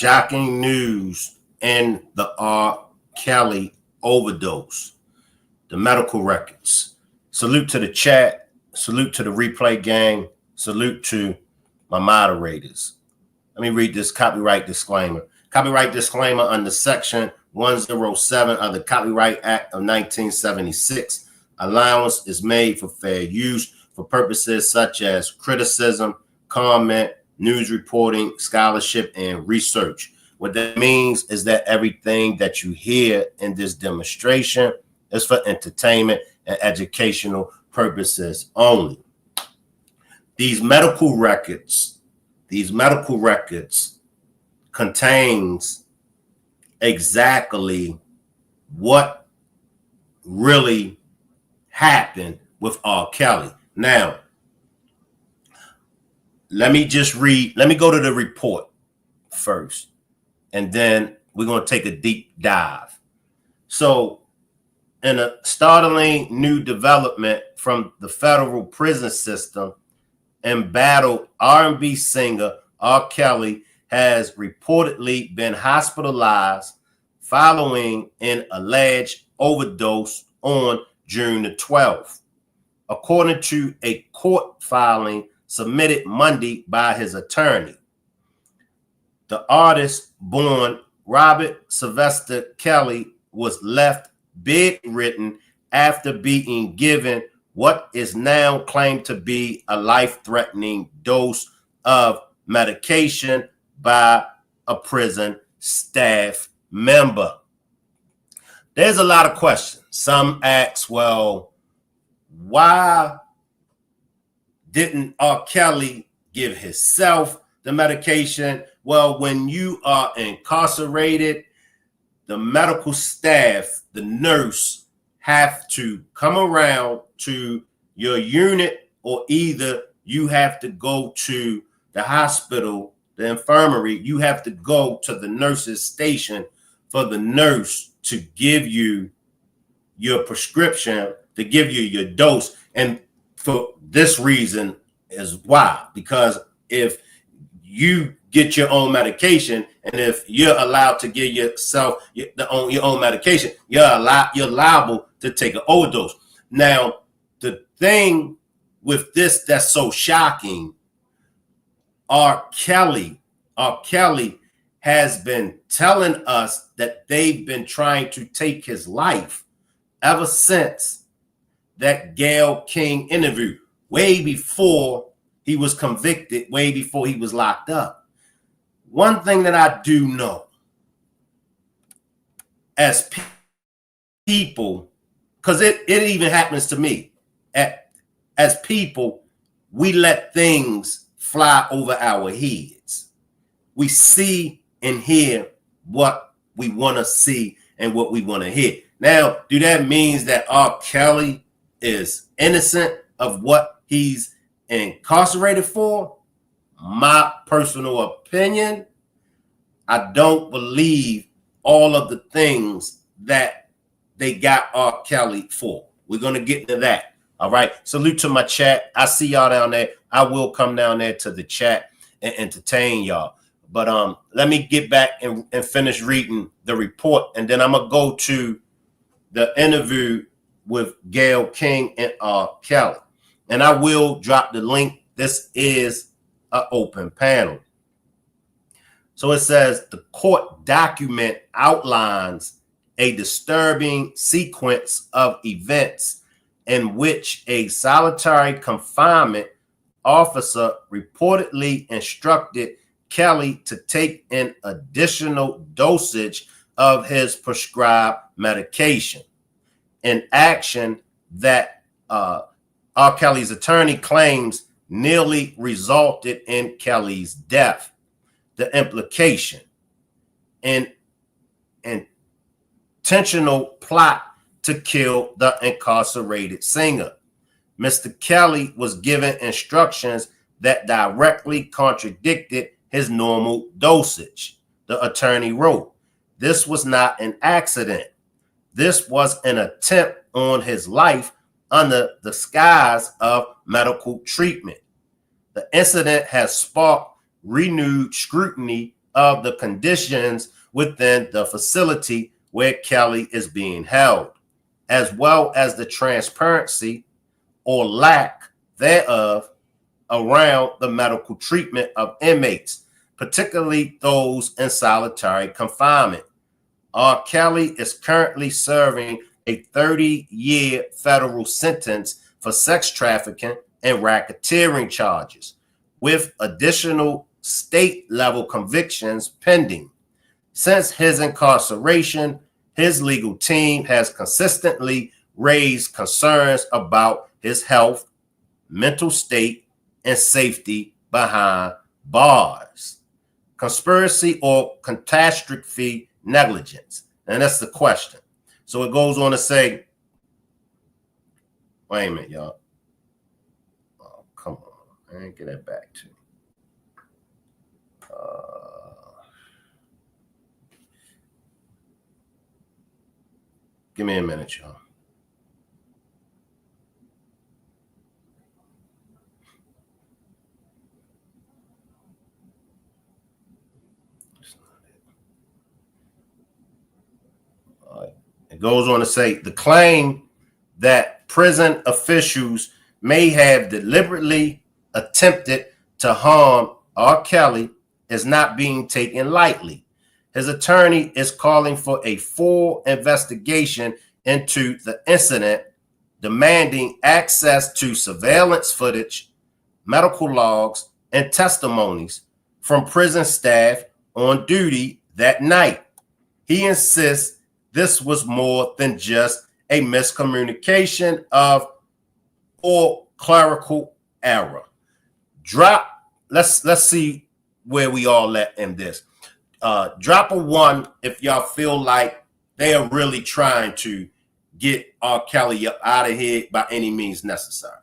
Shocking news in the R. Kelly overdose. The medical records. Salute to the chat. Salute to the replay gang. Salute to my moderators. Let me read this copyright disclaimer. Copyright disclaimer under Section 107 of the Copyright Act of 1976. Allowance is made for fair use for purposes such as criticism, comment, news reporting, scholarship, and research. What that means is that everything that you hear in this demonstration is for entertainment and educational purposes only. These medical records contains exactly what really happened with R. Kelly. Now, let me go to the report first, and then we're going to take a deep dive. So, in a startling new development from the federal prison system, embattled R&B singer R. Kelly has reportedly been hospitalized following an alleged overdose on June the 12th. According to a court filing submitted Monday by his attorney, the artist, born Robert Sylvester Kelly, was left bedridden after being given what is now claimed to be a life-threatening dose of medication by a prison staff member. There's a lot of questions. Some ask, well, why didn't R. Kelly give himself the medication? Well, when you are incarcerated, the medical staff, the nurse, have to come around to your unit, or either you have to go to the hospital, the infirmary. You have to go to the nurse's station for the nurse to give you your prescription, to give you your dose. And for this reason is why, because if you get your own medication, and if you're allowed to give yourself your own medication, you're liable to take an overdose. Now, the thing with this that's so shocking, R. Kelly has been telling us that they've been trying to take his life ever since that Gail King interview, way before he was convicted, way before he was locked up. One thing that I do know, as people, because it even happens to me, as people, we let things fly over our heads. We see and hear what we want to see and what we want to hear. Now, do that mean that R. Kelly is innocent of what he's incarcerated for? My personal opinion, I don't believe all of the things that they got R. Kelly for. We're going to get into that. All right. Salute to my chat. I see y'all down there. I will come down there to the chat and entertain y'all. But let me get back and finish reading the report, and then I'm going to go to the interview with Gail King and R. Kelly. And I will drop the link. This is an open panel. So it says the court document outlines a disturbing sequence of events in which a solitary confinement officer reportedly instructed Kelly to take an additional dosage of his prescribed medication, an action that R. Kelly's attorney claims nearly resulted in Kelly's death. The implication, an intentional plot to kill the incarcerated singer. Mr. Kelly was given instructions that directly contradicted his normal dosage, the attorney wrote. This was not an accident. This was an attempt on his life under the guise of medical treatment. The incident has sparked renewed scrutiny of the conditions within the facility where Kelly is being held, as well as the transparency or lack thereof around the medical treatment of inmates, particularly those in solitary confinement. R. Kelly is currently serving a 30-year federal sentence for sex trafficking and racketeering charges, with additional state-level convictions pending. Since his incarceration, his legal team has consistently raised concerns about his health, mental state, and safety behind bars. Conspiracy or catastrophe negligence. And that's the question. So it goes on to say, wait a minute, y'all. Oh, come on. I didn't get that back to. Give me a minute, y'all. It goes on to say the claim that prison officials may have deliberately attempted to harm R. Kelly is not being taken lightly. His attorney is calling for a full investigation into the incident, demanding access to surveillance footage, medical logs, and testimonies from prison staff on duty that night. He insists this was more than just a miscommunication or clerical error. Let's see where we all at in this. Drop a 1 if y'all feel like they are really trying to get R. Kelly up out of here by any means necessary.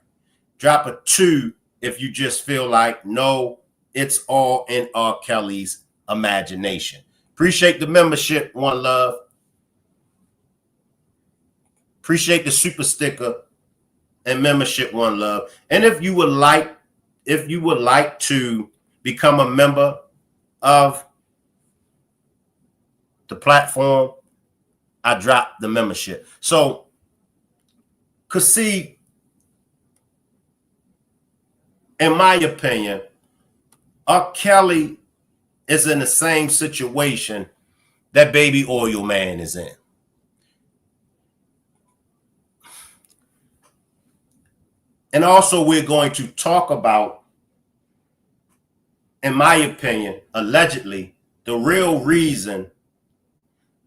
Drop a 2 if you just feel like, no, it's all in R. Kelly's imagination. Appreciate the membership, one love. Appreciate the super sticker and membership, one love. And if you would like to become a member of the platform, I dropped the membership. So, cause see, in my opinion, R. Kelly is in the same situation that Baby Oil Man is in. And also, we're going to talk about, in my opinion, allegedly, the real reason,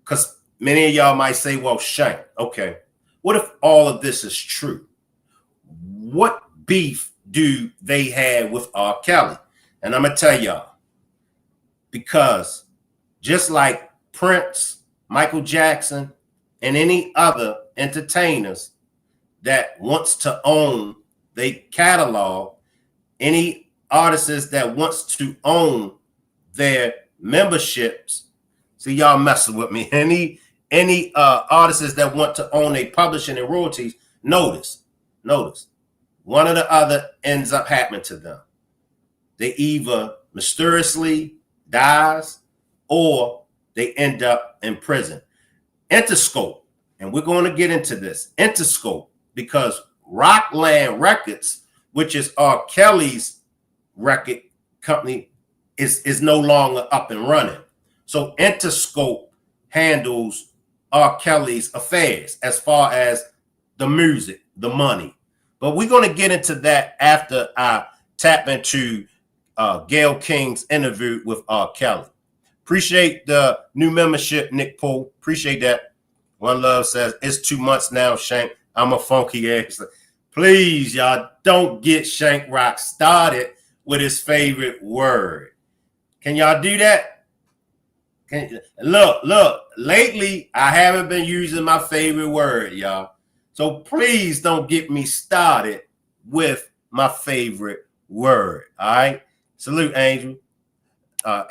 because many of y'all might say, well, Shank, okay, what if all of this is true? What beef do they have with R. Kelly? And I'm going to tell y'all, because just like Prince, Michael Jackson, and any other entertainers that wants to own their catalog, any artists that wants to own their memberships, see y'all messing with me, any artists that want to own a publishing and royalties, notice, one or the other ends up happening to them. They either mysteriously dies or they end up in prison. Interscope, and we're going to get into this, Interscope, because Rockland Records, which is R. Kelly's record company, is no longer up and running. So Interscope handles R. Kelly's affairs as far as the music, the money. But we're going to get into that after I tap into Gail King's interview with R. Kelly. Appreciate the new membership, Nick Poole. Appreciate that. One Love says, it's 2 months now, Shank. I'm a funky ass. Please, y'all, don't get Shank Rock started with his favorite word. Can y'all do that? Look, lately, I haven't been using my favorite word, y'all. So please don't get me started with my favorite word, all right? Salute, Angel.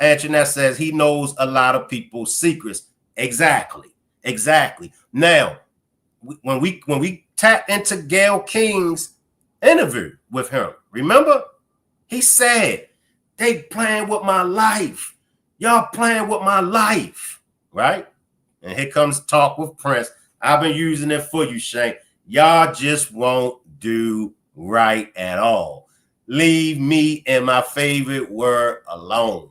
Antoinette says he knows a lot of people's secrets. Exactly. Now, when we tap into Gail King's interview with him, remember? He said, they playing with my life. Y'all playing with my life, right? And here comes talk with Prince. I've been using it for you, Shane. Y'all just won't do right at all. Leave me and my favorite word alone.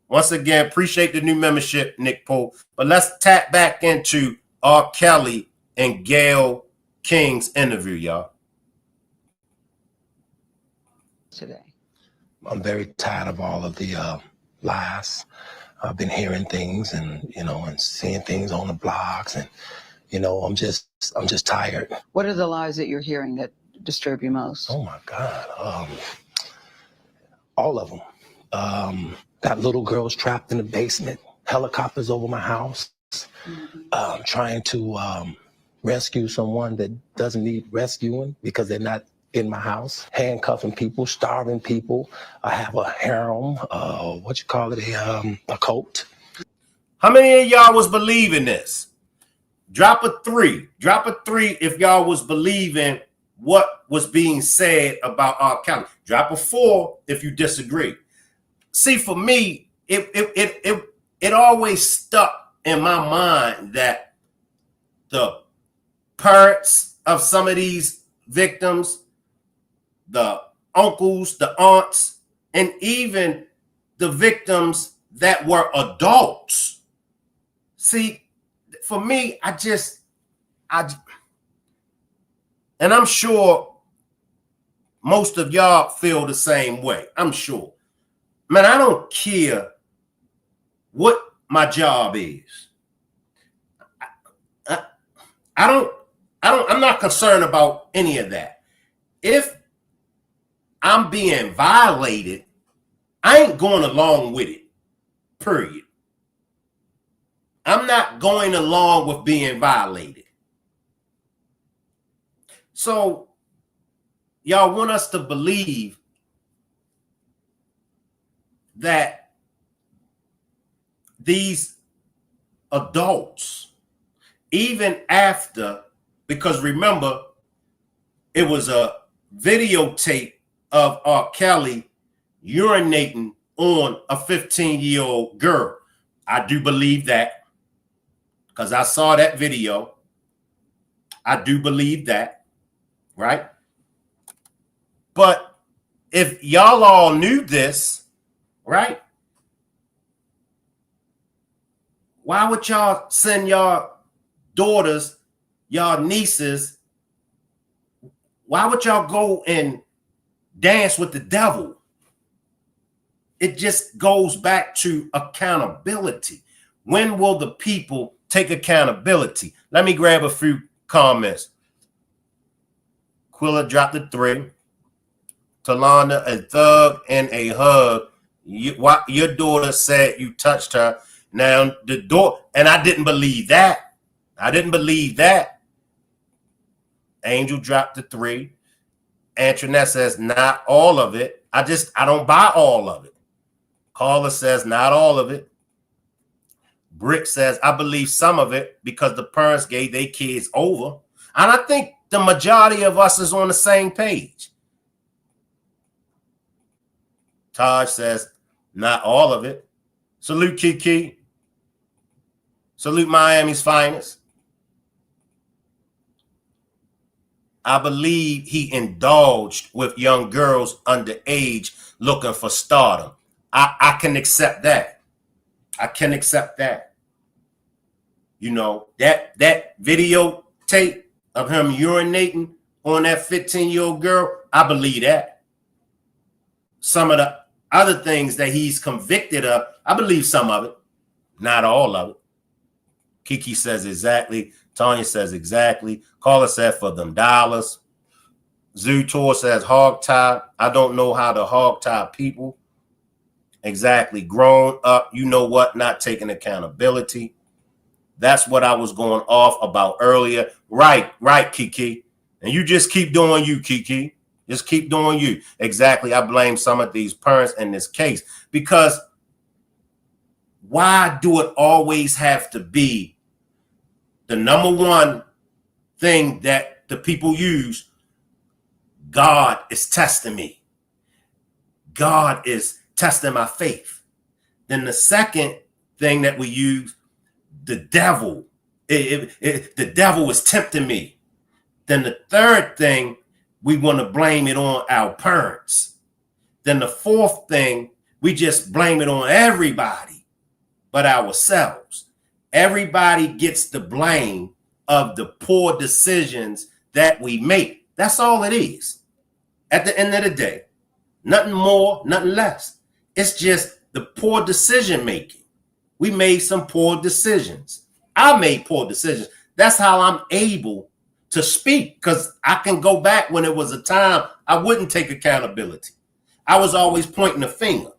Once again, appreciate the new membership, Nick Poe. But let's tap back into R. Kelly and Gail King's interview, y'all. Today. I'm very tired of all of the lies. I've been hearing things and, and seeing things on the blogs and, I'm just tired. What are the lies that you're hearing that disturb you most? Oh my God. All of them. Got little girls trapped in the basement, helicopters over my house, trying to rescue someone that doesn't need rescuing because they're not in my house, handcuffing people, starving people. I have a harem, a cult. How many of y'all was believing this? Drop a 3. Drop a 3 if y'all was believing what was being said about R. Kelly. Drop a 4 if you disagree. See, for me, it always stuck in my mind that the parents of some of these victims, the uncles, the aunts, and even the victims that were adults. See, for me, and I'm sure most of y'all feel the same way. I'm sure. Man, I don't care what my job is. I'm not concerned about any of that. If I'm being violated, I ain't going along with it, period. I'm not going along with being violated. So y'all want us to believe that these adults, even after, because remember, it was a videotape of R. Kelly urinating on a 15-year-old girl. I do believe that because I saw that video. I do believe that, right? But if y'all all knew this, right? Why would y'all send y'all daughters, y'all nieces? Why would y'all go and dance with the devil? It just goes back to accountability. When will the people take accountability? Let me grab a few comments. Quilla dropped the 3. Talanda, a thug and a hug. Your daughter said you touched her. Now the door, and I didn't believe that. I didn't believe that. Angel dropped the 3. Antoinette says not all of it. I don't buy all of it. Caller says not all of it. Brick says I believe some of it because the parents gave their kids over. And I think the majority of us is on the same page. Taj says not all of it. Salute Kiki. Salute Miami's finest. I believe he indulged with young girls underage looking for stardom. I can accept that. I can accept that. You know, that videotape of him urinating on that 15-year-old girl, I believe that. Some of the other things that he's convicted of, I believe some of it, not all of it. Kiki says exactly. Tanya says exactly. Caller said for them dollars. Zoo Tour says hog tie. I don't know how to hog tie people. Exactly. Grown up, you know what? Not taking accountability. That's what I was going off about earlier. Right, Kiki. And you just keep doing you, Kiki. Just keep doing you. Exactly. I blame some of these parents in this case because why do it always have to be the number one thing that the people use? God is testing me. God is testing my faith. Then the second thing that we use, the devil. The devil is tempting me. Then the third thing, we want to blame it on our parents. Then the fourth thing, we just blame it on everybody but ourselves. Everybody gets the blame of the poor decisions that we make. That's all it is. At the end of the day, nothing more, nothing less. It's just the poor decision making. We made some poor decisions. I made poor decisions. That's how I'm able to speak, because I can go back when it was a time I wouldn't take accountability. I was always pointing a finger.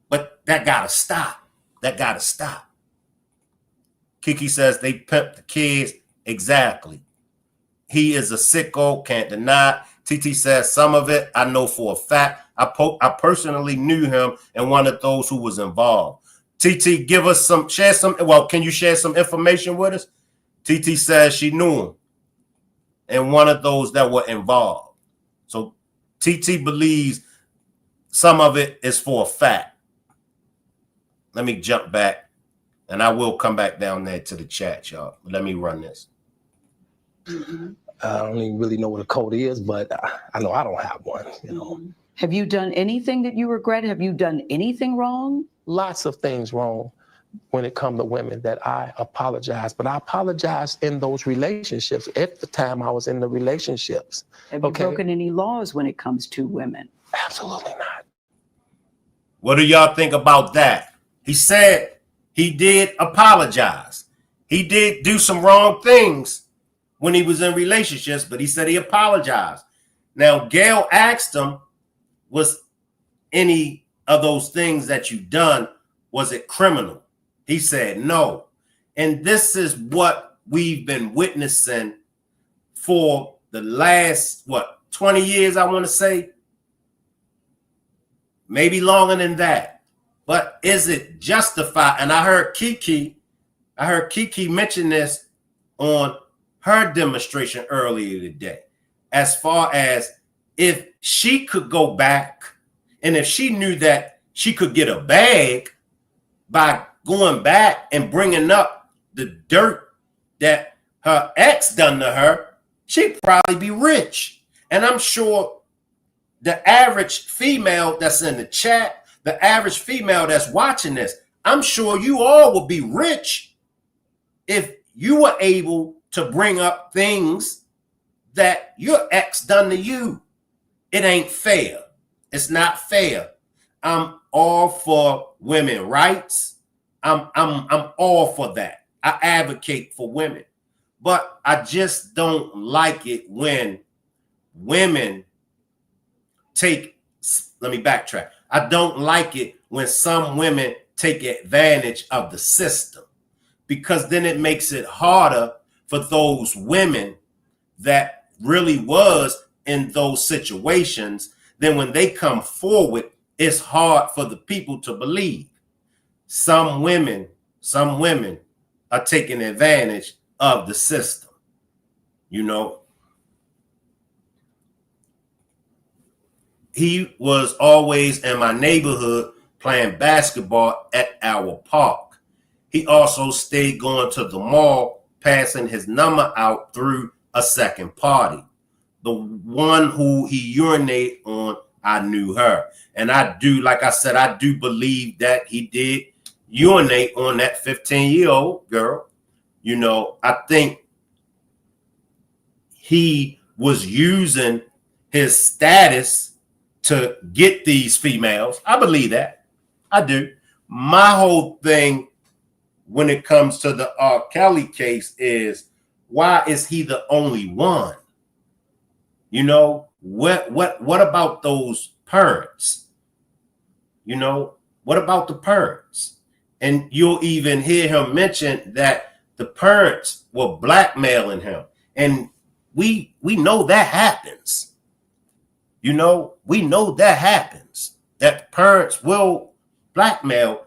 But that gotta stop. That gotta stop. Kiki says they pimp the kids. Exactly. He is a sicko, can't deny. TT says some of it I know for a fact. I personally knew him and one of those who was involved. TT, share some. Well, can you share some information with us? TT says she knew him and one of those that were involved. So TT believes some of it is for a fact. Let me jump back, and I will come back down there to the chat, y'all. Let me run this. I don't even really know what a code is, but I know I don't have one. You know, Have you done anything that you regret? Have you done anything wrong? lots of things wrong when it comes to women that I apologize, but I apologize in those relationships. At the time I was in the relationships. Have you broken any laws when it comes to women? Absolutely not. What do y'all think about that? He said he did apologize. He did do some wrong things when he was in relationships, but he said he apologized. Now, Gail asked him, was any of those things that you done, was it criminal? He said no. And this is what we've been witnessing for the last, 20 years, I want to say? Maybe longer than that. But is it justified? And I heard Kiki mention this on her demonstration earlier today, as far as if she could go back and if she knew that she could get a bag by going back and bringing up the dirt that her ex done to her, she'd probably be rich. And I'm sure the average female that's in the chat, the average female that's watching this, I'm sure you all would be rich if you were able to bring up things that your ex done to you. It ain't fair. It's not fair. I'm all for women's rights. I'm all for that. I advocate for women. But I just don't like it when women let me backtrack. I don't like it when some women take advantage of the system, because then it makes it harder for those women that really was in those situations. Then when they come forward, it's hard for the people to believe. Some women are taking advantage of the system. You know, he was always in my neighborhood playing basketball at our park. He also stayed going to the mall, passing his number out through a second party. The one who he urinated on, I knew her. And I do, like I said, I do believe that he did urinate on that 15-year-old girl. You know, I think he was using his status to get these females. I believe that. I do. My whole thing when it comes to the R. Kelly case is, why is he the only one? You know, what about those parents? You know, what about the parents? And you'll even hear him mention that the parents were blackmailing him. And we know that happens. You know, we know that happens, that parents will blackmail.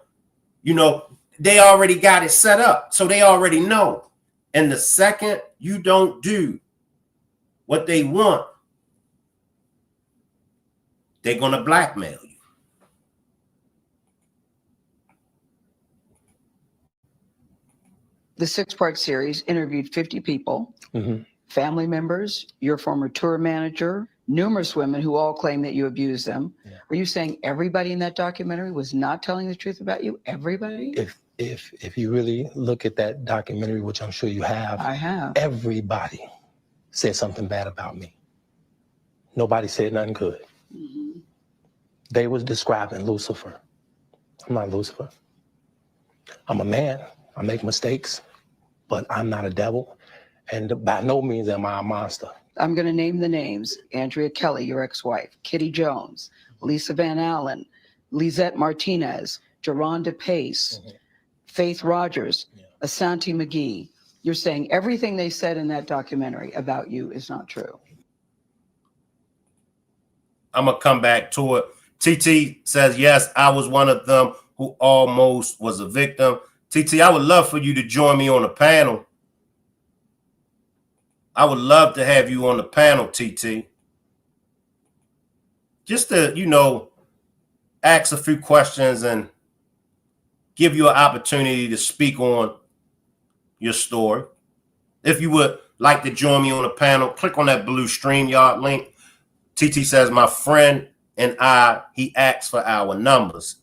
You know, they already got it set up, so they already know. And the second you don't do what they want, they're going to blackmail you. the 6-part series interviewed 50 people, Mhm. family members, your former tour manager, numerous women who all claim that you abused them. Yeah. Are you saying everybody in that documentary was not telling the truth about you? Everybody? If you really look at that documentary, which I'm sure you have, I have. everybody said something bad about me. Nobody said nothing good. Mm-hmm. They was describing Lucifer. I'm not Lucifer. I'm a man. I make mistakes, but I'm not a devil. And by no means am I a monster. I'm going to name the names: Andrea Kelly, your ex-wife, Kitty Jones, Lisa Van Allen, Lisette Martinez, Geronda Pace, Faith Rogers, Asante McGee. You're saying everything they said in that documentary about you is not true. I'm going to come back to it. TT says, yes, I was one of them who almost was a victim. TT, I would love for you to join me on the panel. I would love to have you on the panel, TT. Just to, you know, ask a few questions and give you an opportunity to speak on your story. If you would like to join me on the panel, click on that blue StreamYard link. TT says, my friend and I, he asked for our numbers.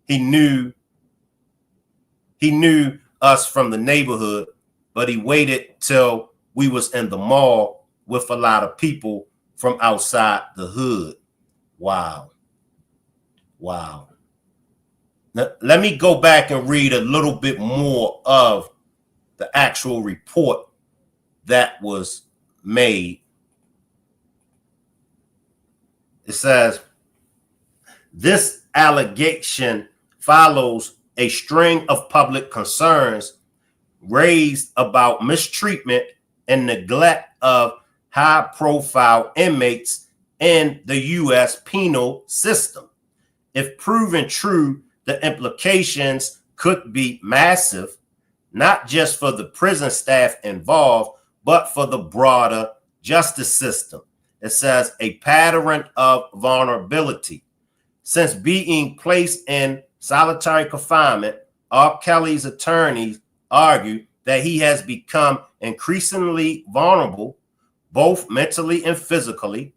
He knew us from the neighborhood, but he waited till we was in the mall with a lot of people from outside the hood. Wow. Wow. Now, let me go back and read a little bit more of the actual report that was made. It says, this allegation follows a string of public concerns raised about mistreatment and neglect of high-profile inmates in the U.S. penal system. If proven true, the implications could be massive, not just for the prison staff involved, but for the broader justice system. It says a pattern of vulnerability. Since being placed in solitary confinement, R. Kelly's attorneys argue that he has become increasingly vulnerable, both mentally and physically.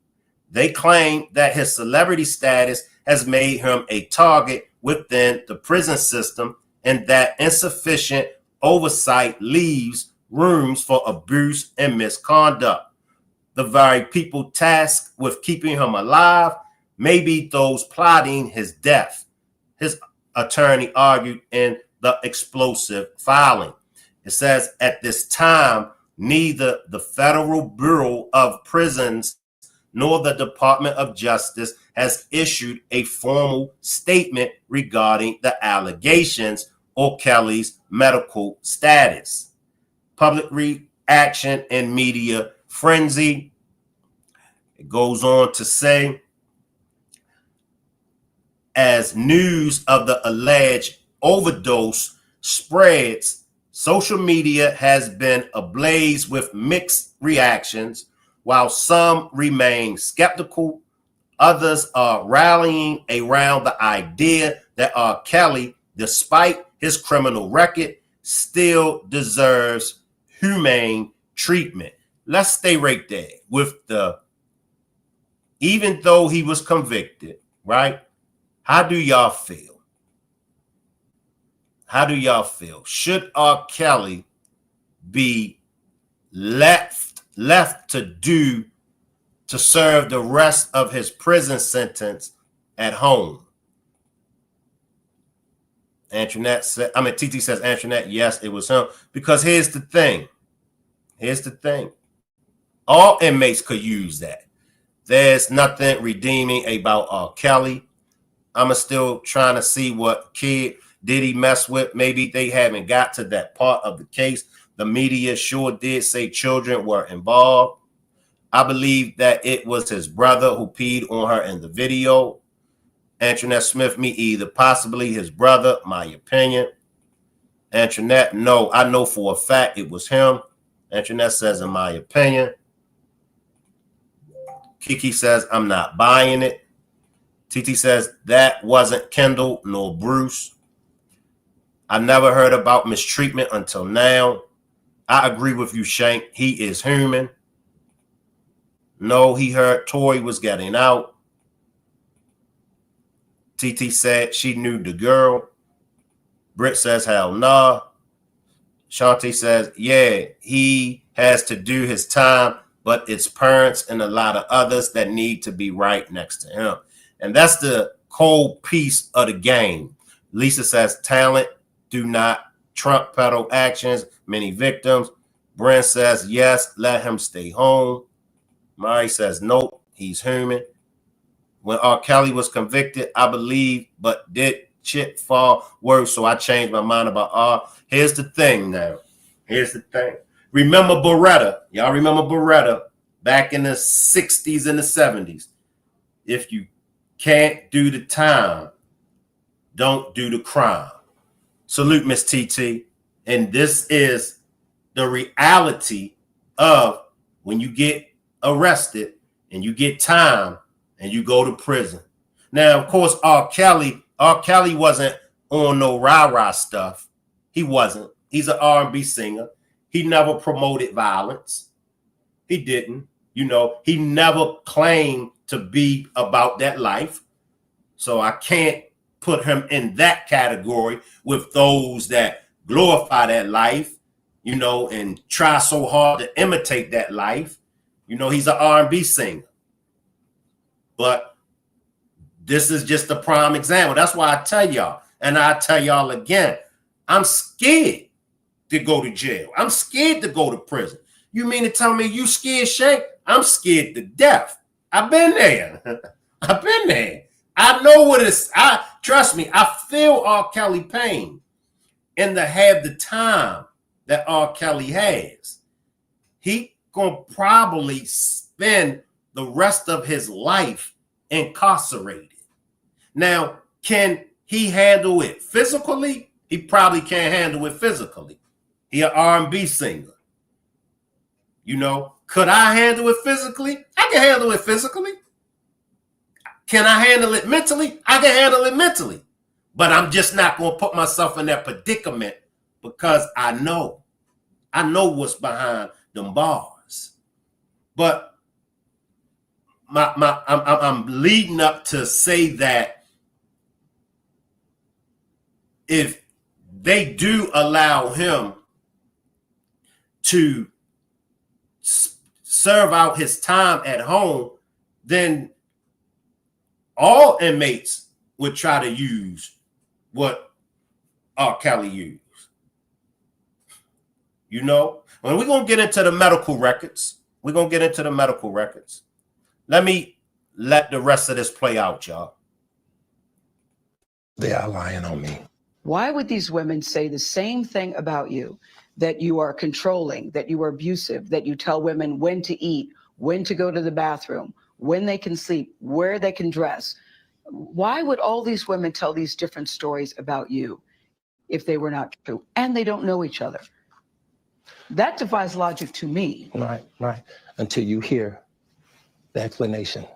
They claim that his celebrity status has made him a target within the prison system and that insufficient oversight leaves rooms for abuse and misconduct. The very people tasked with keeping him alive may be those plotting his death, his attorney argued in the explosive filing. It says, at this time, neither the Federal Bureau of Prisons nor the Department of Justice has issued a formal statement regarding the allegations or Kelly's medical status. Public reaction and media frenzy. It goes on to say, as news of the alleged overdose spreads, social media has been ablaze with mixed reactions. While some remain skeptical, others are rallying around the idea that R. Kelly, despite his criminal record, still deserves humane treatment. Let's stay right there with the, even though he was convicted, right? How do y'all feel? How do y'all feel? Should R. Kelly be left to serve the rest of his prison sentence at home? Antoinette said, TT says, Antoinette, yes, it was him. Because here's the thing. All inmates could use that. There's nothing redeeming about R. Kelly. I'm still trying to see what kid did he mess with. Maybe they haven't got to that part of the case. The media sure did say children were involved. I believe that it was his brother who peed on her in the video. Antoinette Smith, me either. Possibly his brother, my opinion. Antoinette, no, I know for a fact it was him. Antoinette says, in my opinion. Kiki says, I'm not buying it. TT says, that wasn't Kendall nor Bruce. I never heard about mistreatment until now. I agree with you, Shank. He is human. No, he heard Tory was getting out. TT said she knew the girl. Britt says, hell nah. Shanti says, yeah, he has to do his time, but it's parents and a lot of others that need to be right next to him. And that's the cold piece of the game. Lisa says, talent do not trump pedal actions, many victims. Brent says, yes, let him stay home. Mari says, nope, he's human. When R. Kelly was convicted, I believe, but did shit fall worse, so I changed my mind about R. Here's the thing now. Here's the thing. Remember Beretta. Y'all remember Beretta back in the 60s and the 70s. If you can't do the time, don't do the crime. Salute, Miss TT. And this is the reality of when you get arrested and you get time and you go to prison. Now, of course, R. Kelly wasn't on no rah-rah stuff. He wasn't. He's an R&B singer. He never promoted violence. He didn't. You know, he never claimed to be about that life. So I can't put him in that category with those that glorify that life, you know, and try so hard to imitate that life. You know, he's an R&B singer. But this is just a prime example. That's why I tell y'all, and I tell y'all again, I'm scared to go to jail. I'm scared to go to prison. You mean to tell me you scared, Shank? I'm scared to death. I've been there. I've been there. I know what it's. Trust me, I feel R. Kelly pain and to have the time that R. Kelly has. He gonna probably spend the rest of his life incarcerated. Now, can he handle it physically? He probably can't handle it physically. He an R&B singer. You know, could I handle it physically? I can handle it physically. Can I handle it mentally? I can handle it mentally. But I'm just not going to put myself in that predicament because I know what's behind them bars. But I'm leading up to say that if they do allow him to serve out his time at home, then all inmates would try to use what R. Kelly used. You know, when we're going to get into the medical records, Let me let the rest of this play out, y'all. They are lying on me. Why would these women say the same thing about you? That you are controlling, that you are abusive, that you tell women when to eat, when to go to the bathroom, when they can sleep, where they can dress. Why would all these women tell these different stories about you if they were not true? And they don't know each other. That defies logic to me. Right. Until you hear the explanation.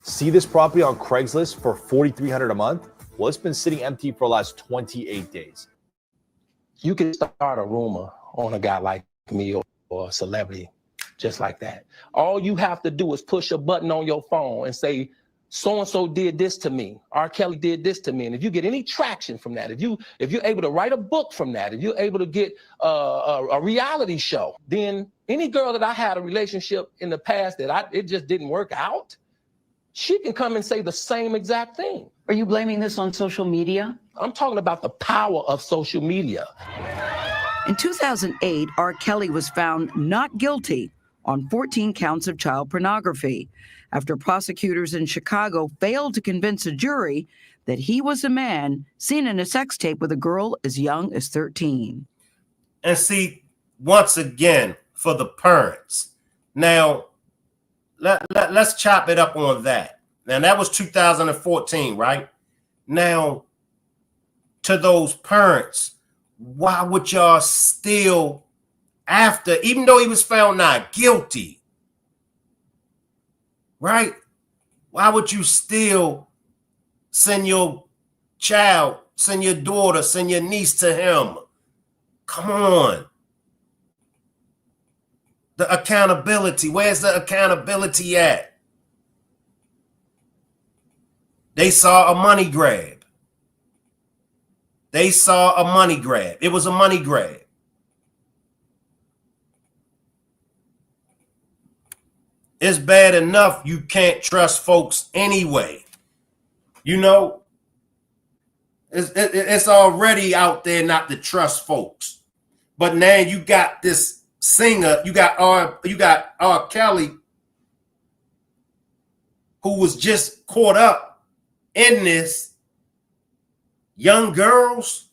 See this property on Craigslist for $4,300 a month? Well, it's been sitting empty for the last 28 days. You can start a rumor on a guy like me or a celebrity just like that. All you have to do is push a button on your phone and say, so-and-so did this to me. R. Kelly did this to me. And if you get any traction from that, if you're able to write a book from that, if you're able to get a reality show, then any girl that I had a relationship in the past that it just didn't work out, she can come and say the same exact thing. Are you blaming this on social media? I'm talking about the power of social media. In 2008, R. Kelly was found not guilty on 14 counts of child pornography after prosecutors in Chicago failed to convince a jury that he was a man seen in a sex tape with a girl as young as 13. And see, once again, for the parents. Now, let's chop it up on that. Now, that was 2014, right? Now, to those parents, why would y'all still, after, even though he was found not guilty, right? Why would you still send your child Send your daughter, send your niece to him. Come on. The accountability. Where's the accountability at? They saw a money grab. They saw a money grab. It was a money grab. It's bad enough you can't trust folks anyway. You know, it's already out there not to trust folks. But now you got this singer, you got R. Kelly, who was just caught up in this, young girls,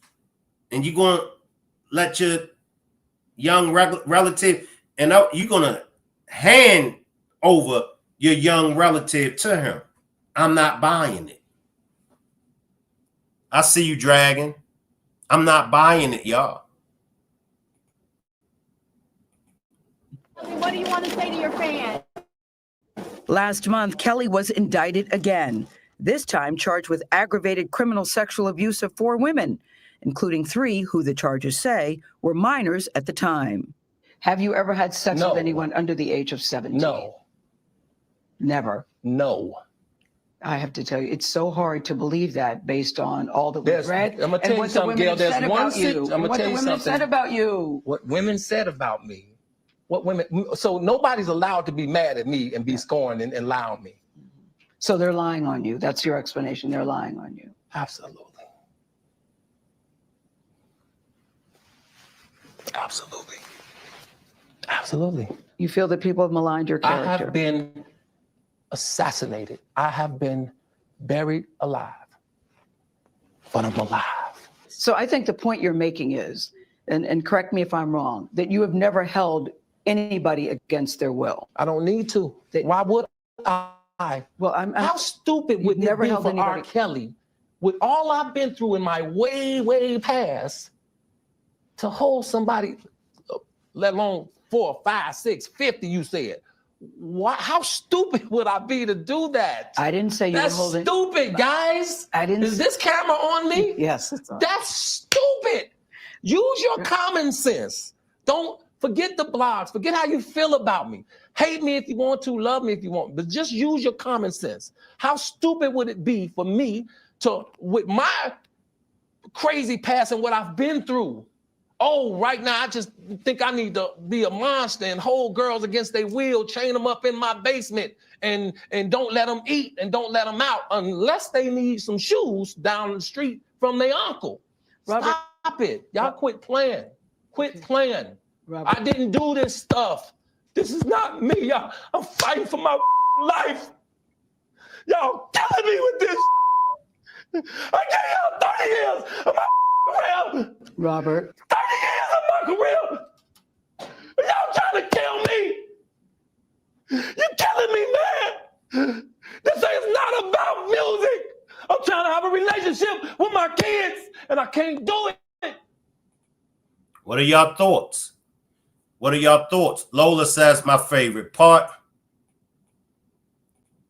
and you're going to let your young relative, and you're going to hand over your young relative to him. I'm not buying it. I see you, Dragon. I'm not buying it, y'all. What do you want to say to your fans? Last month, Kelly was indicted again, this time charged with aggravated criminal sexual abuse of 4 women, including 3 who the charges say were minors at the time. Have you ever had sex No. with anyone under the age of 17? No. Never. No. I have to tell you, it's so hard to believe that based on all that we've read. I'm gonna tell you something, Gail. There's one you. I'm gonna tell you something. Said about you. What women said about me. What women. So nobody's allowed to be mad at me and be scorned and lie on me. So they're lying on you. That's your explanation. They're lying on you. Absolutely. Absolutely. Absolutely. You feel that people have maligned your character. I have been assassinated. I have been buried alive. But I'm alive. So I think the point you're making is, and correct me if I'm wrong, that you have never held anybody against their will. I don't need to. Why would I? Well, How stupid would it be for R. Kelly, with all I've been through in my way past, to hold somebody, let alone 4, 5, 6, 50, you said. Why, how stupid would I be to do that? I didn't say you were holding. That's stupid, guys. I didn't. Is this camera on me? Yes. It's on. That's stupid. Use your common sense. Don't forget the blogs. Forget how you feel about me. Hate me if you want to, love me if you want, but just use your common sense. How stupid would it be for me to, with my crazy past and what I've been through, right now I just think I need to be a monster and hold girls against their will, chain them up in my basement and don't let them eat and don't let them out unless they need some shoes down the street from their uncle. Robert, Stop it. Y'all quit playing. Quit playing. Robert. I didn't do this stuff. This is not me, y'all. I'm fighting for my life. Y'all killing me with this. I gave y'all 30 years of my career. Robert. 30 years of my career. Y'all trying to kill me. You're killing me, man. This is not about music. I'm trying to have a relationship with my kids, and I can't do it. What are y'all thoughts? What are y'all thoughts? Lola says my favorite part.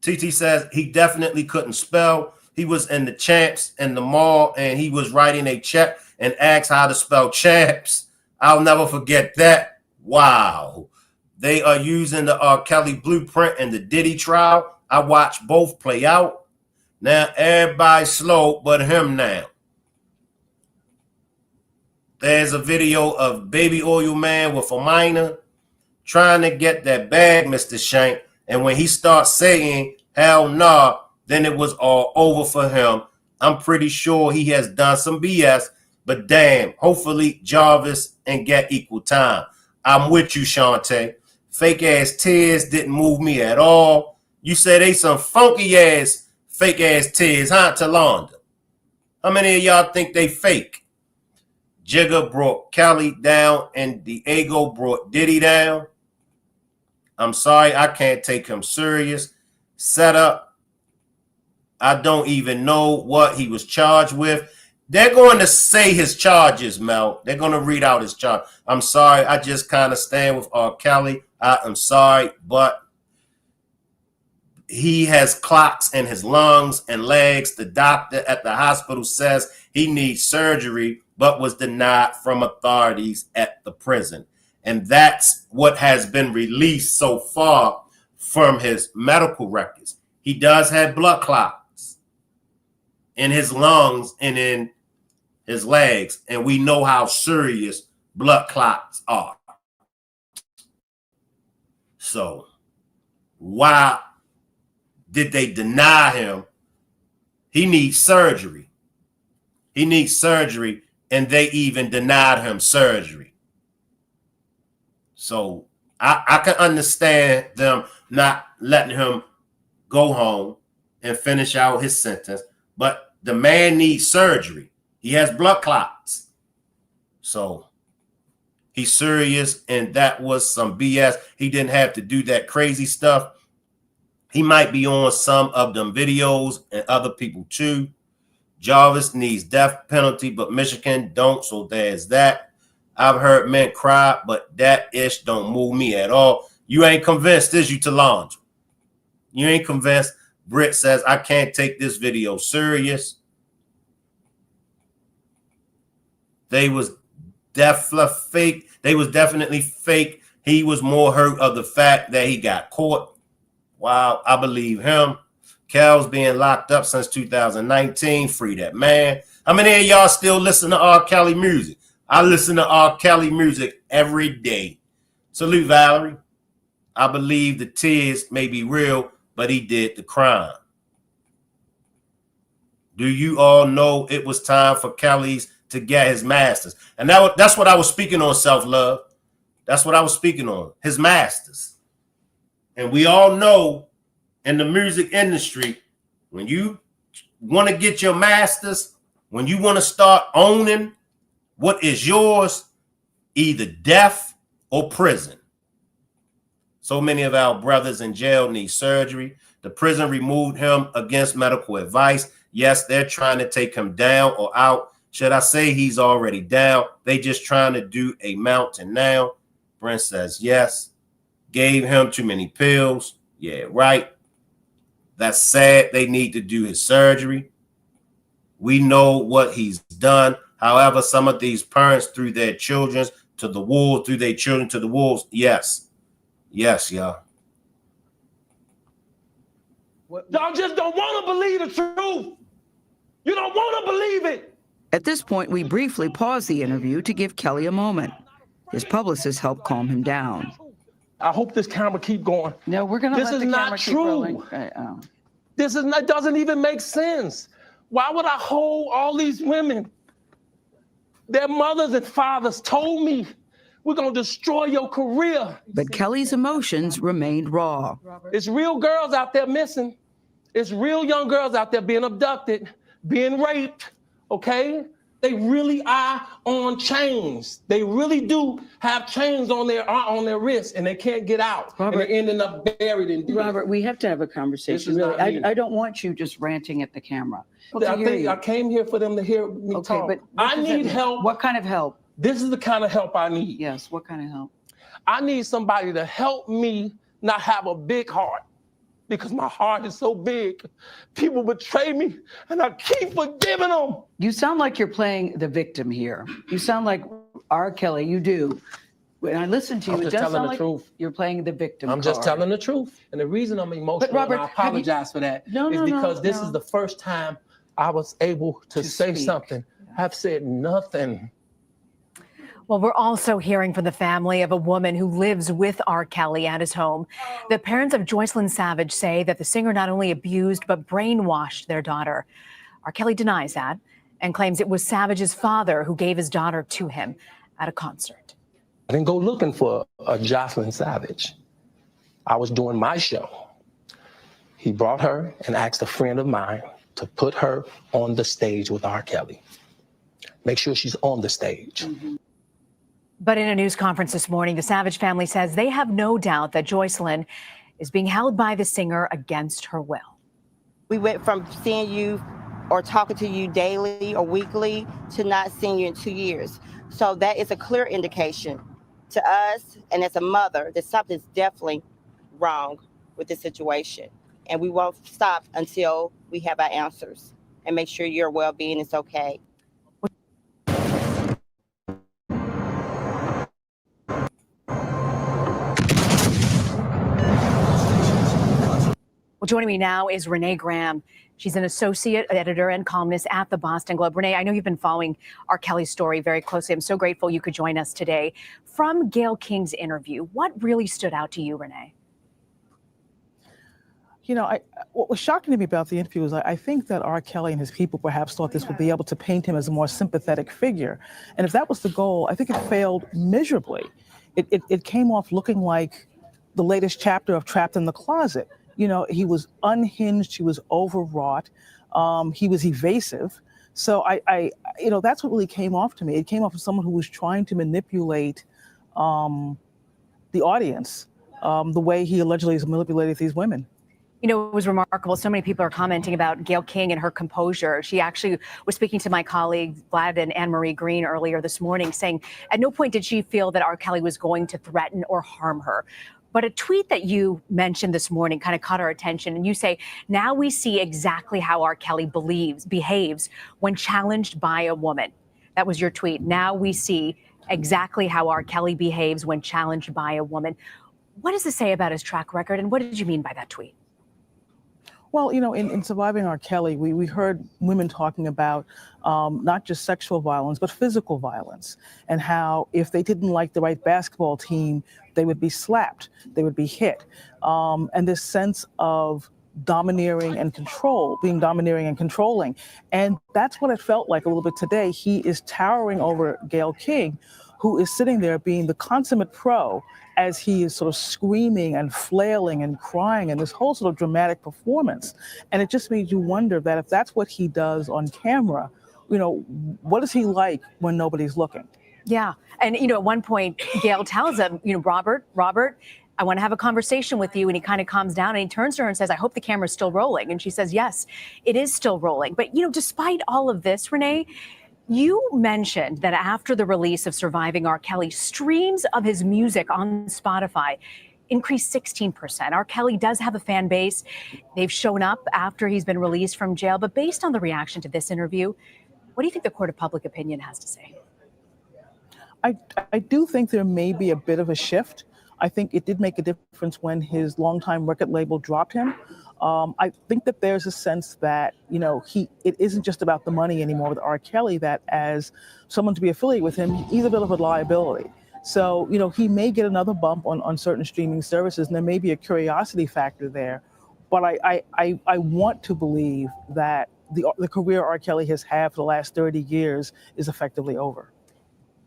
TT says he definitely couldn't spell. He was in the Champs in the mall and he was writing a check and asked how to spell Champs. I'll never forget that. Wow. They are using the R. Kelly blueprint in the Diddy trial. I watched both play out. Now everybody's slow but him now. There's a video of Baby Oil Man with a minor trying to get that bag, Mr. Shank. And when he starts saying, hell nah, then it was all over for him. I'm pretty sure he has done some BS, but damn, hopefully Jarvis and get equal time. I'm with you, Shantae. Fake ass tears didn't move me at all. You say they some funky ass, fake ass tears, huh, Talonda? How many of y'all think they fake? Jigga brought Kelly down and Diego brought Diddy down. I'm sorry, I can't take him serious. Set up. I don't even know what he was charged with. They're going to say his charges, Mel. They're going to read out his charge. I'm sorry, I just kind of stand with R. Kelly. I am sorry, but he has clots in his lungs and legs. The doctor at the hospital says he needs surgery, but was denied from authorities at the prison. And that's what has been released so far from his medical records. He does have blood clots in his lungs and in his legs, and we know how serious blood clots are. So why did they deny him? He needs surgery. He needs surgery, and they even denied him surgery. So I can understand them not letting him go home and finish out his sentence, but the man needs surgery. He has blood clots. So he's serious, and that was some BS. He didn't have to do that crazy stuff. He might be on some of them videos and other people too. Jarvis needs death penalty, but Michigan don't, so there's that. I've heard men cry, but that ish don't move me at all. You ain't convinced, is you, Talandra? You ain't convinced? Britt says, I can't take this video serious. They was definitely fake. They was definitely fake. He was more hurt of the fact that he got caught. Wow, I believe him. Cal's being locked up since 2019. Free that man. How many of y'all still listen to R. Kelly music? I listen to R. Kelly music every day. Salute, Valerie. I believe the tears may be real, but he did the crime. Do you all know it was time for Kelly's to get his masters? And that's what I was speaking on, self-love. That's what I was speaking on, his masters. And we all know in the music industry, when you want to get your masters, when you want to start owning what is yours, either death or prison. So many of our brothers in jail need surgery. The prison removed him against medical advice. Yes, they're trying to take him down or out. Should I say he's already down? They just trying to do a mountain now. Brent says yes. Gave him too many pills. Yeah, right. That's sad. They need to do his surgery. We know what he's done. However, some of these parents threw their children to the wolves, threw their children to the wolves. Yes. Yes, y'all. Y'all just don't want to believe the truth. You don't want to believe it. At this point, we briefly pause the interview to give Kelly a moment. His publicist helped calm him down. I hope this camera keep going. No, we're going to let the camera keep rolling. This is not, doesn't even make sense. Why would I hold all these women? Their mothers and fathers told me, we're going to destroy your career. But Kelly's emotions remained raw. It's real girls out there missing. It's real young girls out there being abducted, being raped, okay? They really are on chains. They really do have chains on their wrists, and they can't get out. Robert, and they're ending up buried in deep. Robert, we have to have a conversation. Really, I don't want you just ranting at the camera. I came here for them to hear me talk. But I need help. What kind of help? This is the kind of help I need. Yes, what kind of help? I need somebody to help me not have a big heart, because my heart is so big. People betray me, and I keep forgiving them. You sound like you're playing the victim here. You sound like R. Kelly, you do. When I listen to you, it does sound like you're playing the victim I'm just telling the truth. And the reason I'm emotional, Robert, and I apologize for that, is because this is the first time I was able to say something. I've said nothing. Well, we're also hearing from the family of a woman who lives with R. Kelly at his home. The parents of Joycelyn Savage say that the singer not only abused but brainwashed their daughter. R. Kelly denies that and claims it was Savage's father who gave his daughter to him at a concert. I didn't go looking for a Joycelyn Savage. I was doing my show. He brought her and asked a friend of mine to put her on the stage with R. Kelly. Make sure she's on the stage. Mm-hmm. But in a news conference this morning, the Savage family says they have no doubt that Joycelyn is being held by the singer against her will. We went from seeing you or talking to you daily or weekly to not seeing you in 2 years. So that is a clear indication to us, and as a mother, that something's definitely wrong with this situation. and we won't stop until we have our answers and make sure your well-being is okay. Well, joining me now is Renee Graham. She's an associate editor and columnist at the Boston Globe. Renee, I know you've been following R. Kelly's story very closely. I'm so grateful you could join us today. From Gail King's interview, what really stood out to you, Renee? You know, what was shocking to me about the interview is I think that R. Kelly and his people perhaps thought this would be able to paint him as a more sympathetic figure. And if that was the goal, I think it failed miserably. It came off looking like the latest chapter of Trapped in the Closet. You know, he was unhinged, he was overwrought, he was evasive. So you know, that's what really came off to me. It came off as someone who was trying to manipulate the audience the way he allegedly has manipulated these women. You know, it was remarkable. So many people are commenting about Gail King and her composure. She actually was speaking to my colleagues, Vlad and Anne-Marie Green, earlier this morning, saying at no point did she feel that R. Kelly was going to threaten or harm her. But a tweet that you mentioned this morning kind of caught our attention. And you say, now we see exactly how R. Kelly behaves when challenged by a woman. That was your tweet. Now we see exactly how R. Kelly behaves when challenged by a woman. What does this say about his track record? And what did you mean by that tweet? Well, you know, in Surviving R. Kelly, we heard women talking about not just sexual violence, but physical violence, and how if they didn't like the right basketball team, they would be slapped, they would be hit. And this sense of domineering and control, being domineering and controlling. And that's what it felt like a little bit today. He is towering over Gail King, who is sitting there being the consummate pro as he is sort of screaming and flailing and crying and this whole sort of dramatic performance. And it just made you wonder that if that's what he does on camera, you know, what is he like when nobody's looking? Yeah. And, you know, at one point, Gail tells him, you know, Robert, I want to have a conversation with you. And he kind of calms down and he turns to her and says, I hope the camera's still rolling. And she says, yes, it is still rolling. But, you know, despite all of this, Renee, you mentioned that after the release of Surviving R. Kelly, streams of his music on Spotify increased 16%. R. Kelly does have a fan base. They've shown up after he's been released from jail. But based on the reaction to this interview, what do you think the court of public opinion has to say? I do think there may be a bit of a shift. I think it did make a difference when his longtime record label dropped him. I think that there's a sense that, you know, it isn't just about the money anymore with R. Kelly, that as someone to be affiliated with him, he's a bit of a liability. So, you know, he may get another bump on certain streaming services, and there may be a curiosity factor there. But I want to believe that the career R. Kelly has had for the last 30 years is effectively over.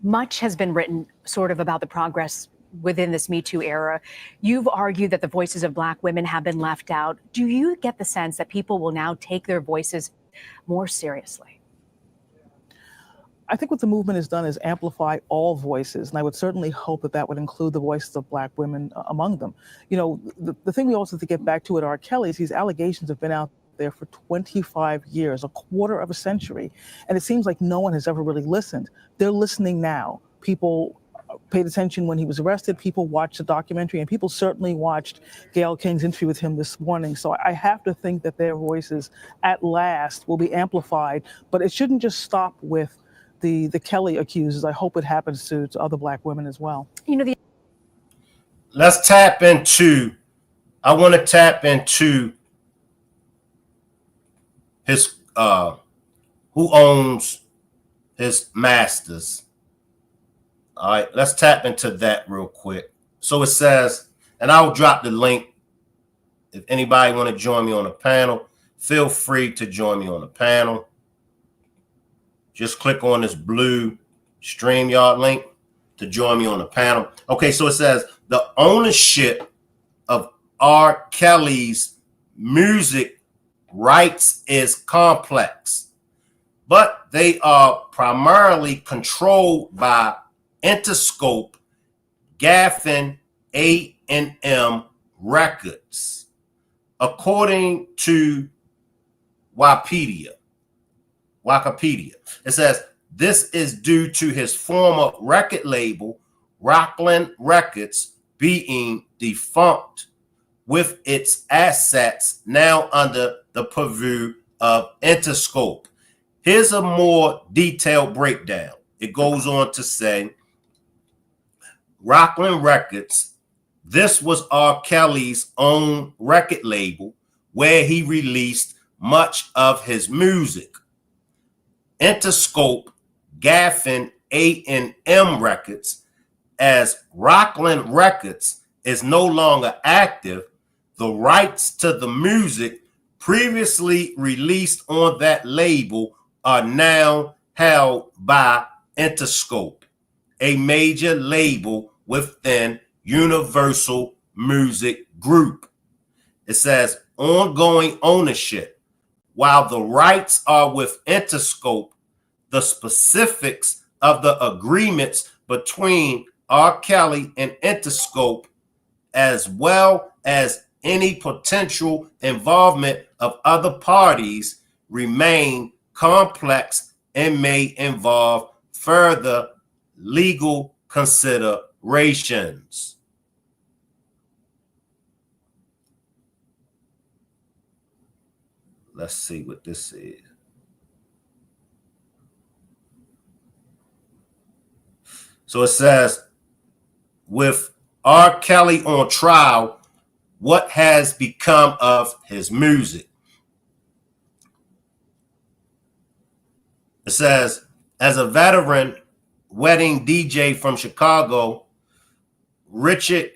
Much has been written sort of about the progress within this Me Too era. You've argued that the voices of Black women have been left out. Do you get the sense that people will now take their voices more seriously? I think what the movement has done is amplify all voices, and I would certainly hope that that would include the voices of Black women among them. You know, the thing we also have to get back to at R. Kelly is these allegations have been out there for 25 years, a quarter of a century, and it seems like no one has ever really listened. They're listening now. People paid attention when he was arrested, people watched the documentary, and people certainly watched Gail King's interview with him this morning. So I have to think that their voices at last will be amplified, but it shouldn't just stop with the Kelly accusers. I hope it happens to other Black women as well. You know, let's tap into, I want to tap into his who owns his masters. All right, let's tap into that real quick. So it says, and I'll drop the link. If anybody want to join me on the panel, feel free to join me on the panel. Just click on this blue StreamYard link to join me on the panel. Okay, so it says the ownership of R. Kelly's music rights is complex, but they are primarily controlled by Interscope, Gaffin, A&M Records, according to Wikipedia. It says this is due to his former record label, Rockland Records, being defunct, with its assets now under the purview of Interscope. Here's a more detailed breakdown. It goes on to say, Rockland Records, this was R. Kelly's own record label where he released much of his music. Interscope, Gaffin, A&M Records, as Rockland Records is no longer active, the rights to the music previously released on that label are now held by Interscope, a major label within Universal Music Group. It says ongoing ownership. While the rights are with Interscope, the specifics of the agreements between R. Kelly and Interscope, as well as any potential involvement of other parties, remain complex and may involve further legal considerations. Let's see what this is. So it says, with R. Kelly on trial, what has become of his music? It says, as a veteran wedding DJ from Chicago, Richard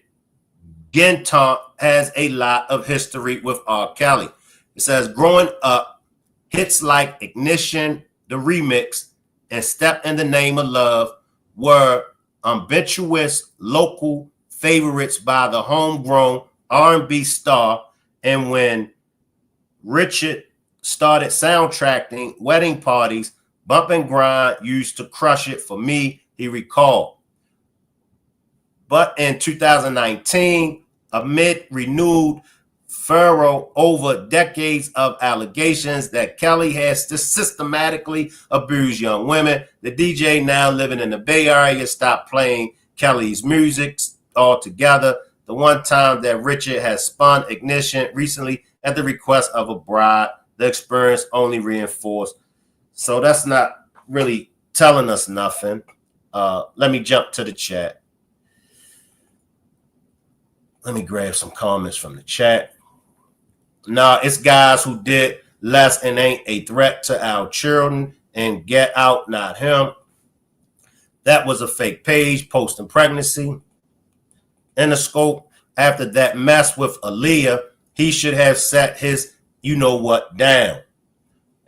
Genton has a lot of history with R. Kelly. It says, growing up, hits like Ignition, the remix, and Step in the Name of Love were ubiquitous local favorites by the homegrown R&B star. And when Richard started soundtracking wedding parties, Bump and Grind used to crush it for me, he recalled. But in 2019, amid renewed furrow over decades of allegations that Kelly has systematically abused young women, the DJ now living in the Bay Area stopped playing Kelly's music altogether. The one time that Richard has spun Ignition recently at the request of a bride, the experience only reinforced. So that's not really telling us nothing. Let me jump to the chat. Let me grab some comments from the chat. Nah, it's guys who did less and ain't a threat to our children, and get out, not him. That was a fake page posting pregnancy. Interscope, after that mess with Aaliyah, he should have set his you-know-what down.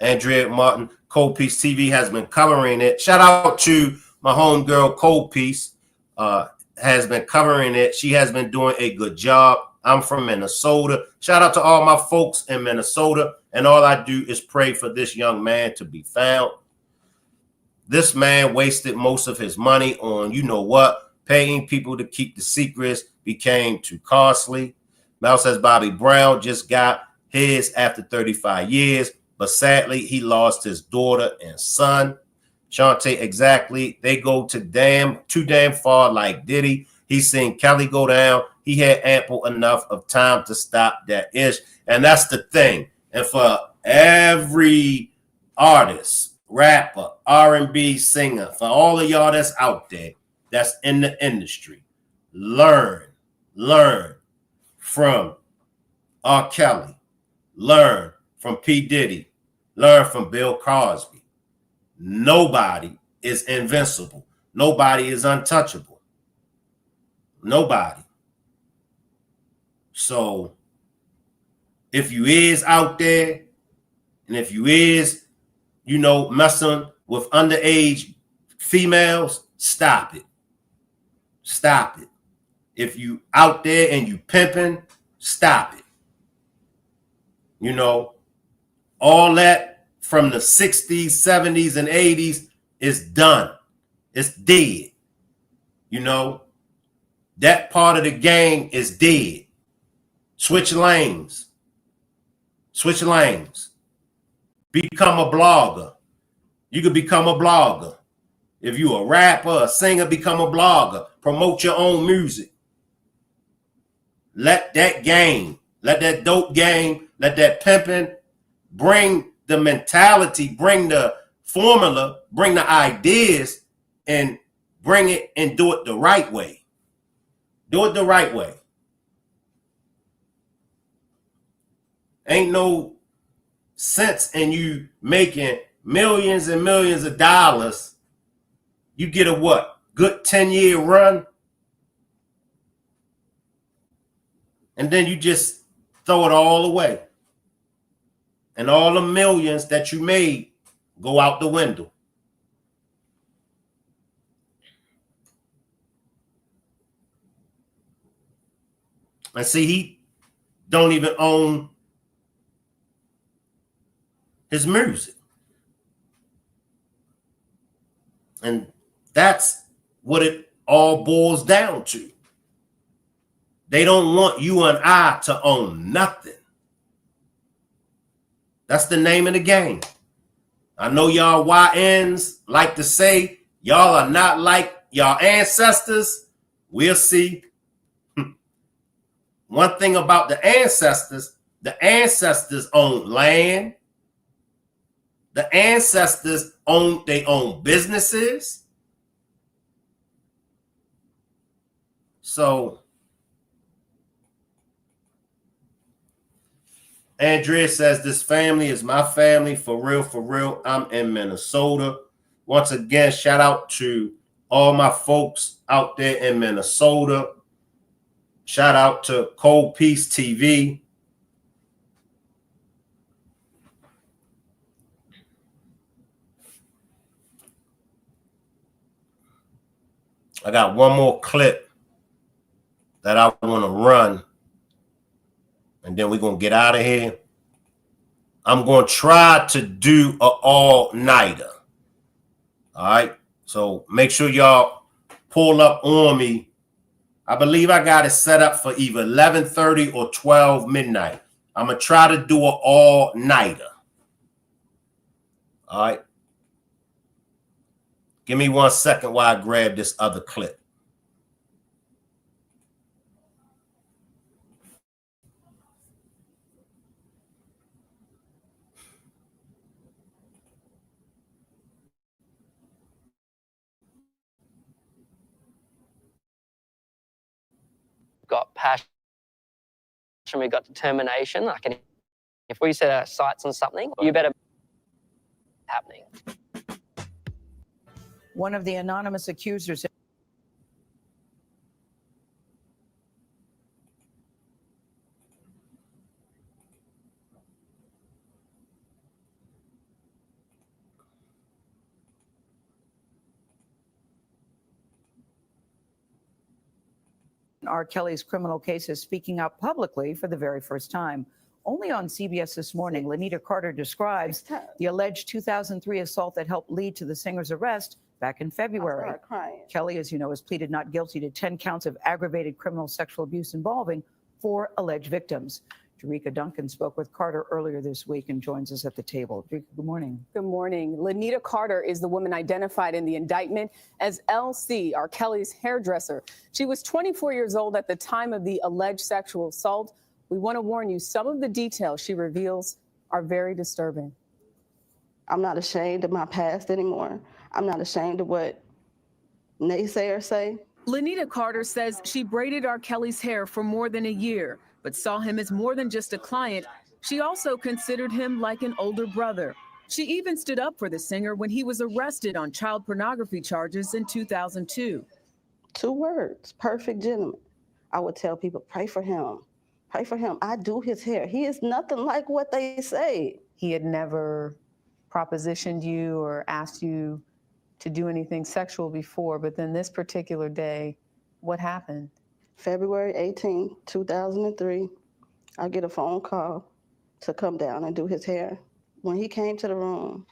Andrea Martin, Cold Piece TV has been covering it. Shout out to my homegirl, Cold Piece, has been covering it. She has been doing a good job. I'm from Minnesota. Shout out to all my folks in Minnesota. And all I do is pray for this young man to be found. This man wasted most of his money on, you know what, paying people to keep the secrets became too costly. Mel says Bobby Brown just got his after 35 years, but sadly he lost his daughter and son. Shantae, exactly. They go too damn far like Diddy. He's seen Kelly go down. He had ample enough of time to stop that ish. And that's the thing. And for every artist, rapper, R&B singer, for all of y'all that's out there, that's in the industry, learn from R. Kelly, learn from P. Diddy, learn from Bill Cosby. Nobody is invincible. Nobody is untouchable. Nobody. So if you is out there, and if you is, you know, messing with underage females, stop it. Stop it. If you out there and you pimping, stop it. You know, all that from the 60s, 70s, and 80s is done. It's dead. You know, that part of the game is dead. Switch lanes. Switch lanes. Become a blogger. You could become a blogger. If you're a rapper, a singer, become a blogger. Promote your own music. let that game, let that dope game, let that pimping bring the mentality, bring the formula, bring the ideas, and bring it and do it the right way. Do it the right way. Ain't no sense in you making millions and millions of dollars. You get a what? Good 10-year run. And then you just throw it all away. And all the millions that you made go out the window. And see, he don't even own his music. And that's what it all boils down to. They don't want you and I to own nothing. That's the name of the game. I know y'all YNs like to say y'all are not like y'all ancestors. We'll see. One thing about the ancestors own land. The ancestors own businesses. So Andrea says, this family is my family for real, for real. I'm in Minnesota. Once again, shout out to all my folks out there in Minnesota. Shout out to Cold Peace TV. I got one more clip that I want to run, and then we're going to get out of here. I'm going to try to do an all-nighter. All right? So make sure y'all pull up on me. I believe I got it set up for either 11:30 or 12 midnight. I'm going to try to do an all-nighter. All right? Give me 1 second while I grab this other clip. Got passion, we got determination. Like, if we set our sights on something, you better happening. One of the anonymous accusers R. Kelly's criminal case is speaking out publicly for the very first time. Only on CBS This Morning, Lanita Carter describes the alleged 2003 assault that helped lead to the singer's arrest back in February. Kelly, as you know, has pleaded not guilty to 10 counts of aggravated criminal sexual abuse involving 4 alleged victims. Jerika Duncan spoke with Carter earlier this week and joins us at the table. Jerika, good morning. Good morning. Lanita Carter is the woman identified in the indictment as LC, R. Kelly's hairdresser. She was 24 years old at the time of the alleged sexual assault. We want to warn you, some of the details she reveals are very disturbing. I'm not ashamed of my past anymore. I'm not ashamed of what naysayers say. Lanita Carter says she braided R. Kelly's hair for more than a year, but saw him as more than just a client. She also considered him like an older brother. She even stood up for the singer when he was arrested on child pornography charges in 2002. 2 words, perfect gentleman. I would tell people, pray for him. Pray for him. I do his hair. He is nothing like what they say. He had never propositioned you or asked you to do anything sexual before, but then this particular day, what happened? February 18, 2003, I get a phone call to come down and do his hair. When he came to the room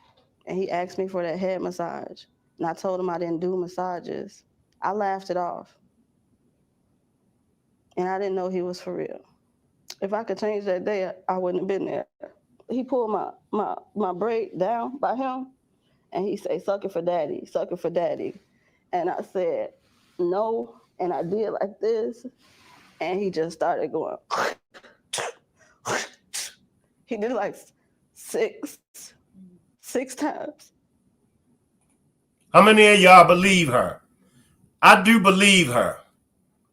and he asked me for that head massage, and I told him I didn't do massages, I laughed it off. And I didn't know he was for real. If I could change that day, I wouldn't have been there. He pulled my braid down by him, and he said, suck it for daddy, suck it for daddy. And I said, no, and I did like this. And he just started going. He did it like six times. How many of y'all believe her? I do believe her.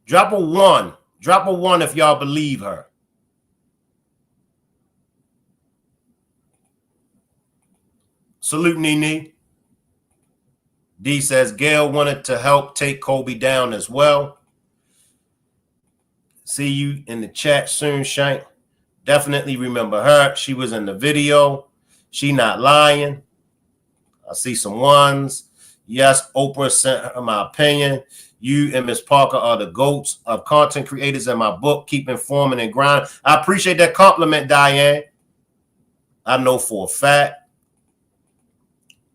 Drop a 1. Drop a 1 if y'all believe her. Salute, Nene. D says Gail wanted to help take Kobe down as well. See you in the chat soon, Shank. Definitely remember her. She was in the video. She not lying. I see some ones. Yes, Oprah sent her my opinion. You and Miss Parker are the GOATs of content creators in my book. Keep informing and grind. I appreciate that compliment, Diane. I know for a fact.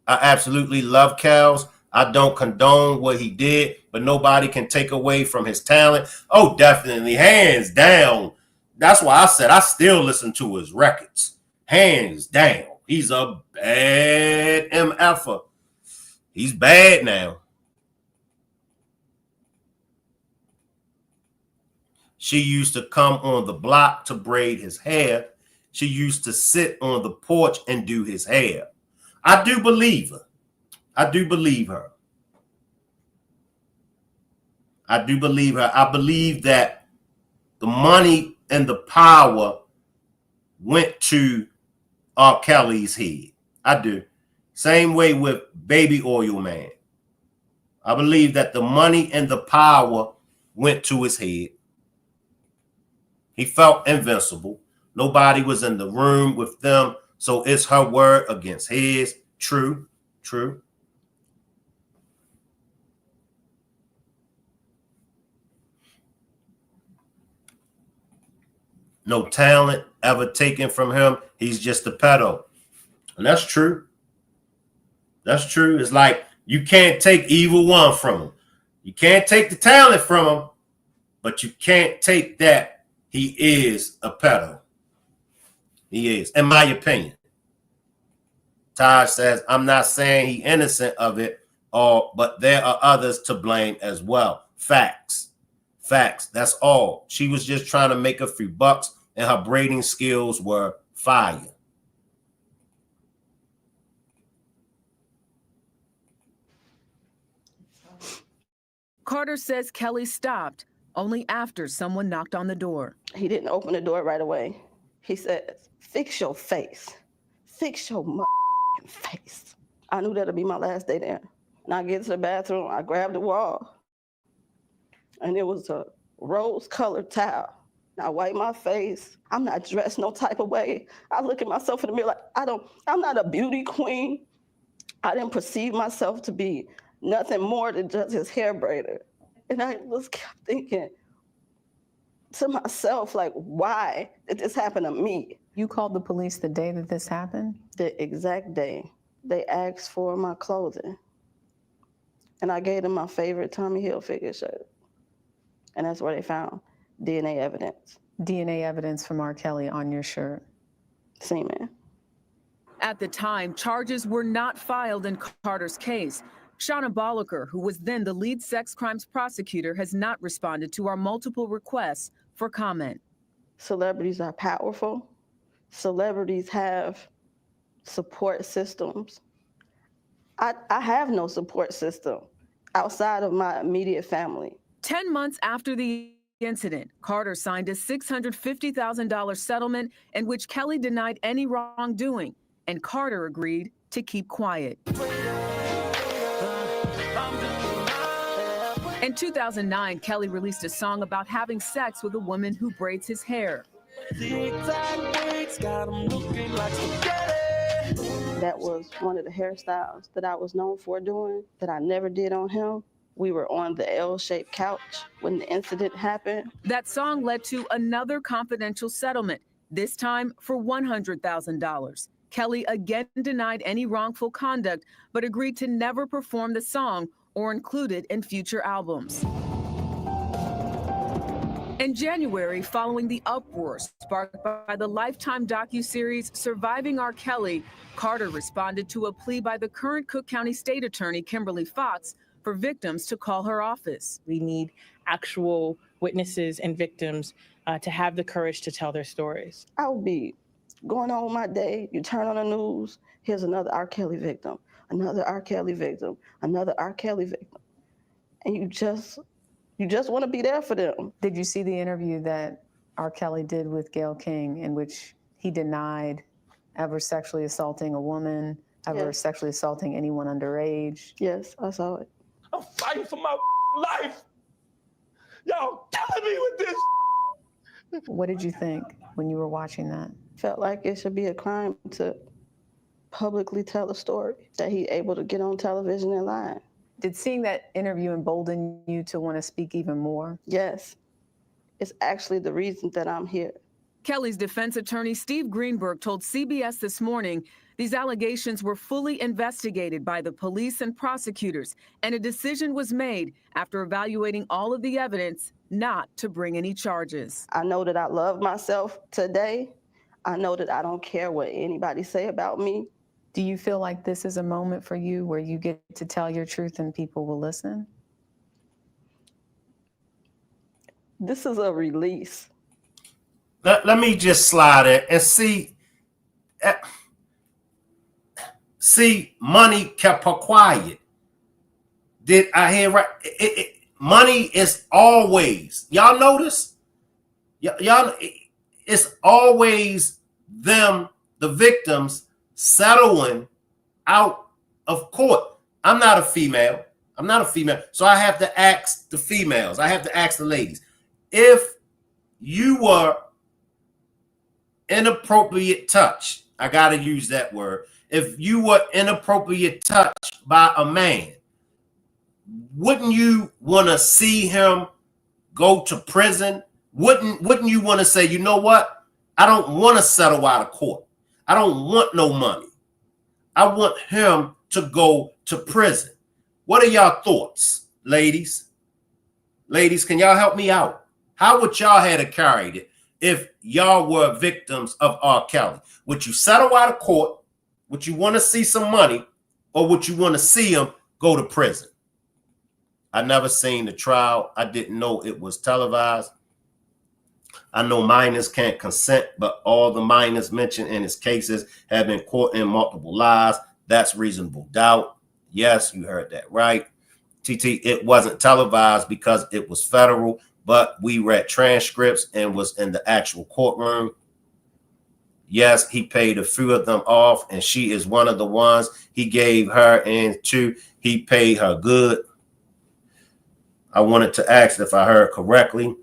I absolutely love Cal's. I don't condone what he did, but nobody can take away from his talent. Oh, definitely. Hands down. That's why I said I still listen to his records. Hands down. He's a bad MFer. He's bad now. She used to come on the block to braid his hair. She used to sit on the porch and do his hair. I do believe her. I do believe her. I do believe her. I believe that the money and the power went to R. Kelly's head. I do. Same way with Baby Oil Man. I believe that the money and the power went to his head. He felt invincible. Nobody was in the room with them. So it's her word against his. True. True. No talent ever taken from him. He's just a pedo. And that's true. That's true. It's like you can't take either one from him. You can't take the talent from him, but you can't take that he is a pedo. He is, in my opinion. Taj says, I'm not saying he's innocent of it, but there are others to blame as well. Facts. Facts. That's all. She was just trying to make a few bucks, and her braiding skills were fire. Carter says Kelly stopped only after someone knocked on the door. He didn't open the door right away. He said, fix your face. Fix your face. I knew that'd be my last day there. And I get to the bathroom, I grabbed the wall, and it was a rose-colored towel. I wipe my face. I'm not dressed no type of way. I look at myself in the mirror like, I'm not a beauty queen. I didn't perceive myself to be nothing more than just his hair braider. And I just kept thinking to myself, like, why did this happen to me? You called the police the day that this happened? The exact day. They asked for my clothing. And I gave them my favorite Tommy Hilfiger shirt. And that's where they found DNA evidence. DNA evidence from R. Kelly on your shirt. Semen. At the time, charges were not filed in Carter's case. Shauna Bolliker, who was then the lead sex crimes prosecutor, has not responded to our multiple requests for comment. Celebrities are powerful. Celebrities have support systems. I have no support system outside of my immediate family. 10 months after the incident, Carter signed a $650,000 settlement in which Kelly denied any wrongdoing, and Carter agreed to keep quiet. In 2009, Kelly released a song about having sex with a woman who braids his hair. That was one of the hairstyles that I was known for doing that I never did on him. We were on the L-shaped couch when the incident happened. That song led to another confidential settlement, this time for $100,000. Kelly again denied any wrongful conduct, but agreed to never perform the song or include it in future albums. In January, following the uproar sparked by the Lifetime docuseries Surviving R. Kelly, Carter responded to a plea by the current Cook County State Attorney Kimberly Fox for victims to call her office. We need actual witnesses and victims to have the courage to tell their stories. I would be going on with my day. You turn on the news, here's another R. Kelly victim, another R. Kelly victim, another R. Kelly victim. And you just want to be there for them. Did you see the interview that R. Kelly did with Gail King in which he denied ever sexually assaulting a woman, ever sexually assaulting anyone underage? Yes, I saw it. I'm fighting for my life. Y'all killing me with this. What did you think when you were watching that? Felt like it should be a crime to publicly tell a story that he's able to get on television and lie. Did seeing that interview embolden you to want to speak even more? Yes. It's actually the reason that I'm here. Kelly's defense attorney, Steve Greenberg, told CBS this morning these allegations were fully investigated by the police and prosecutors, and a decision was made after evaluating all of the evidence not to bring any charges. I know that I love myself today. I know that I don't care what anybody say about me. Do you feel like this is a moment for you where you get to tell your truth and people will listen? This is a release. Let me just slide in and see. See, money kept her quiet. Did I hear right? Money is always, y'all notice? Y'all, it's always them, the victims, settling out of court. I'm not a female. So I have to ask the females. I have to ask the ladies. If you were inappropriate touch, I got to use that word. If you were inappropriate touch by a man, wouldn't you want to see him go to prison? Wouldn't you want to say, you know what? I don't want to settle out of court. I don't want no money. I want him to go to prison. What are y'all thoughts, ladies? Ladies, can y'all help me out? How would y'all have carried it if y'all were victims of R. Kelly? Would you settle out of court? Would you want to see some money? Or would you want to see him go to prison? I never seen the trial. I didn't know it was televised. I know minors can't consent, but all the minors mentioned in his cases have been caught in multiple lies. That's reasonable doubt. Yes, you heard that right. TT, it wasn't televised because it was federal, but we read transcripts and was in the actual courtroom. Yes, he paid a few of them off, and she is one of the ones he gave her, and two, he paid her good. I wanted to ask if I heard correctly.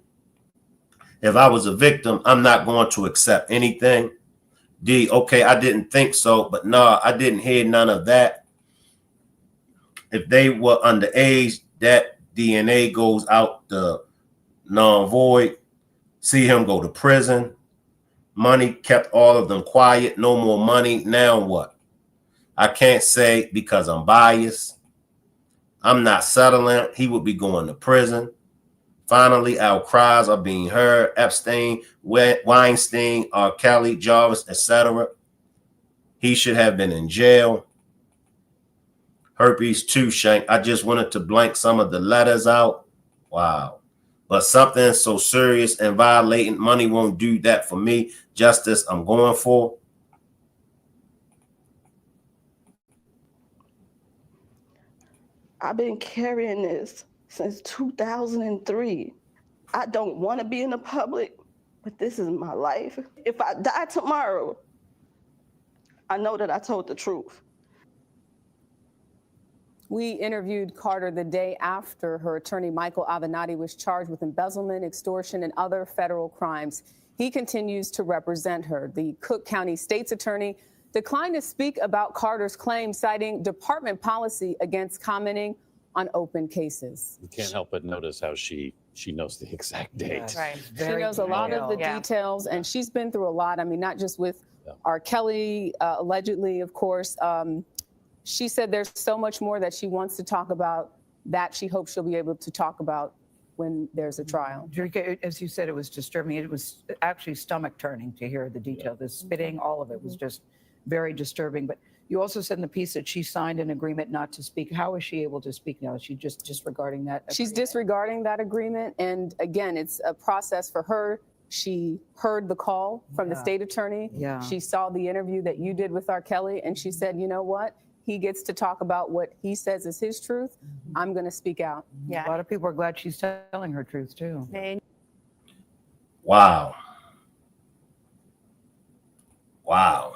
If I was a victim, I'm not going to accept anything. D, okay, I didn't think so, but no, I didn't hear none of that. If they were underage, that DNA goes out the non-void. See him go to prison. Money kept all of them quiet. No more money. Now what? I can't say because I'm biased. I'm not settling. He would be going to prison. Finally, our cries are being heard. Epstein, Weinstein, R. Kelly, Jarvis, etc. He should have been in jail. Herpes 2, Shank. I just wanted to blank some of the letters out. Wow. But something so serious and violating, money won't do that for me. Justice I'm going for. I've been carrying this since 2003. I don't want to be in the public, but this is my life. If I die tomorrow, I know that I told the truth. We interviewed Carter the day after her attorney, Michael Avenatti, was charged with embezzlement, extortion, and other federal crimes. He continues to represent her. The Cook County State's attorney declined to speak about Carter's claim, citing department policy against commenting on open cases. You can't help but notice how she knows the exact date. Yes. Right. She knows a lot of the details, and she's been through a lot. I mean, not just with R. Kelly, allegedly, of course. She said there's so much more that she wants to talk about that she hopes she'll be able to talk about when there's a trial. As you said, it was disturbing. It was actually stomach turning to hear the detail. The spitting, all of it was just very disturbing. But You also said in the piece that she signed an agreement not to speak. How is she able to speak now? Is she just disregarding that agreement? She's disregarding that agreement. And again, it's a process for her. She heard the call from the state attorney. Yeah. She saw the interview that you did with R. Kelly, and she said, you know what? He gets to talk about what he says is his truth. I'm going to speak out. A lot of people are glad she's telling her truth too. Wow. Wow.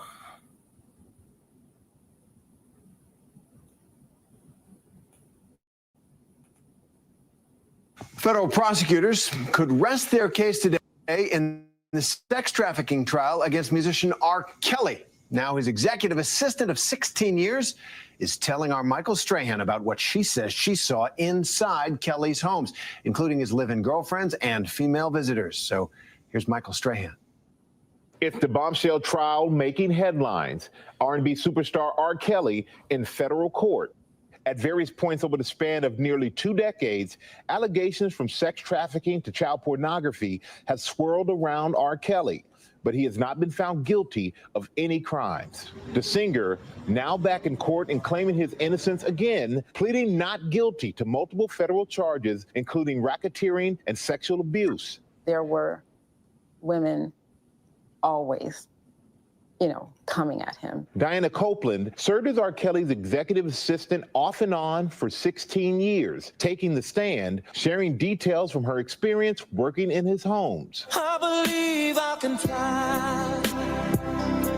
Federal prosecutors could rest their case today in the sex trafficking trial against musician R. Kelly. Now his executive assistant of 16 years is telling our Michael Strahan about what she says she saw inside Kelly's homes, including his live-in girlfriends and female visitors. So here's Michael Strahan. It's the bombshell trial making headlines. R&B superstar R. Kelly in federal court. At various points over the span of nearly 2 decades, allegations from sex trafficking to child pornography have swirled around R. Kelly, but he has not been found guilty of any crimes. The singer, now back in court and claiming his innocence again, pleading not guilty to multiple federal charges, including racketeering and sexual abuse. There were women always, coming at him. Diana Copeland served as R. Kelly's executive assistant off and on for 16 years, taking the stand, sharing details from her experience working in his homes. I believe I can fly.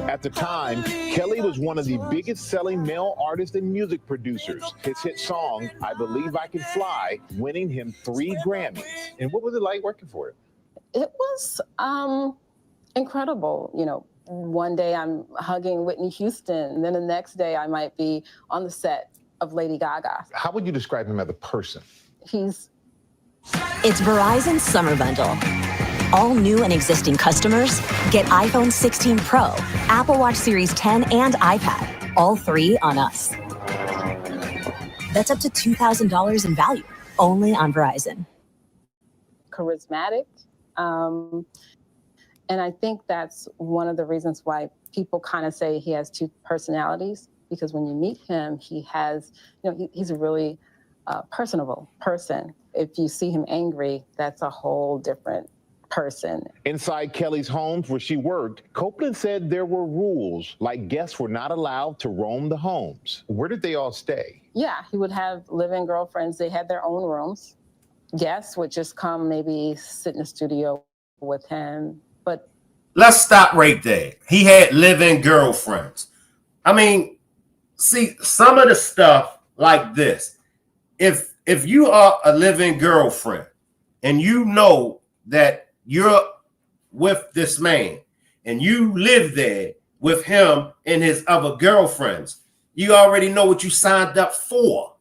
At the time, Kelly was one of the biggest selling male artists and music producers. His hit song, I Believe I Can Fly, winning him 3 Grammys. And what was it like working for him? It was incredible. One day I'm hugging Whitney Houston, and then the next day I might be on the set of Lady Gaga. How would you describe him as a person? It's Verizon Summer Bundle. All new and existing customers get iPhone 16 Pro, Apple Watch Series 10, and iPad. All 3 on us. That's up to $2,000 in value, only on Verizon. Charismatic. And I think that's one of the reasons why people kind of say he has 2 personalities, because when you meet him, he has, he's a really personable person. If you see him angry, that's a whole different person. Inside Kelly's homes where she worked, Copeland said there were rules, like guests were not allowed to roam the homes. Where did they all stay? Yeah, he would have live-in girlfriends. They had their own rooms. Guests would just come maybe sit in the studio with him. But let's stop right there. He had live-in girlfriends. I mean, see, some of the stuff like this, if you are a live-in girlfriend and you know that you're with this man and you live there with him and his other girlfriends, you already know what you signed up for.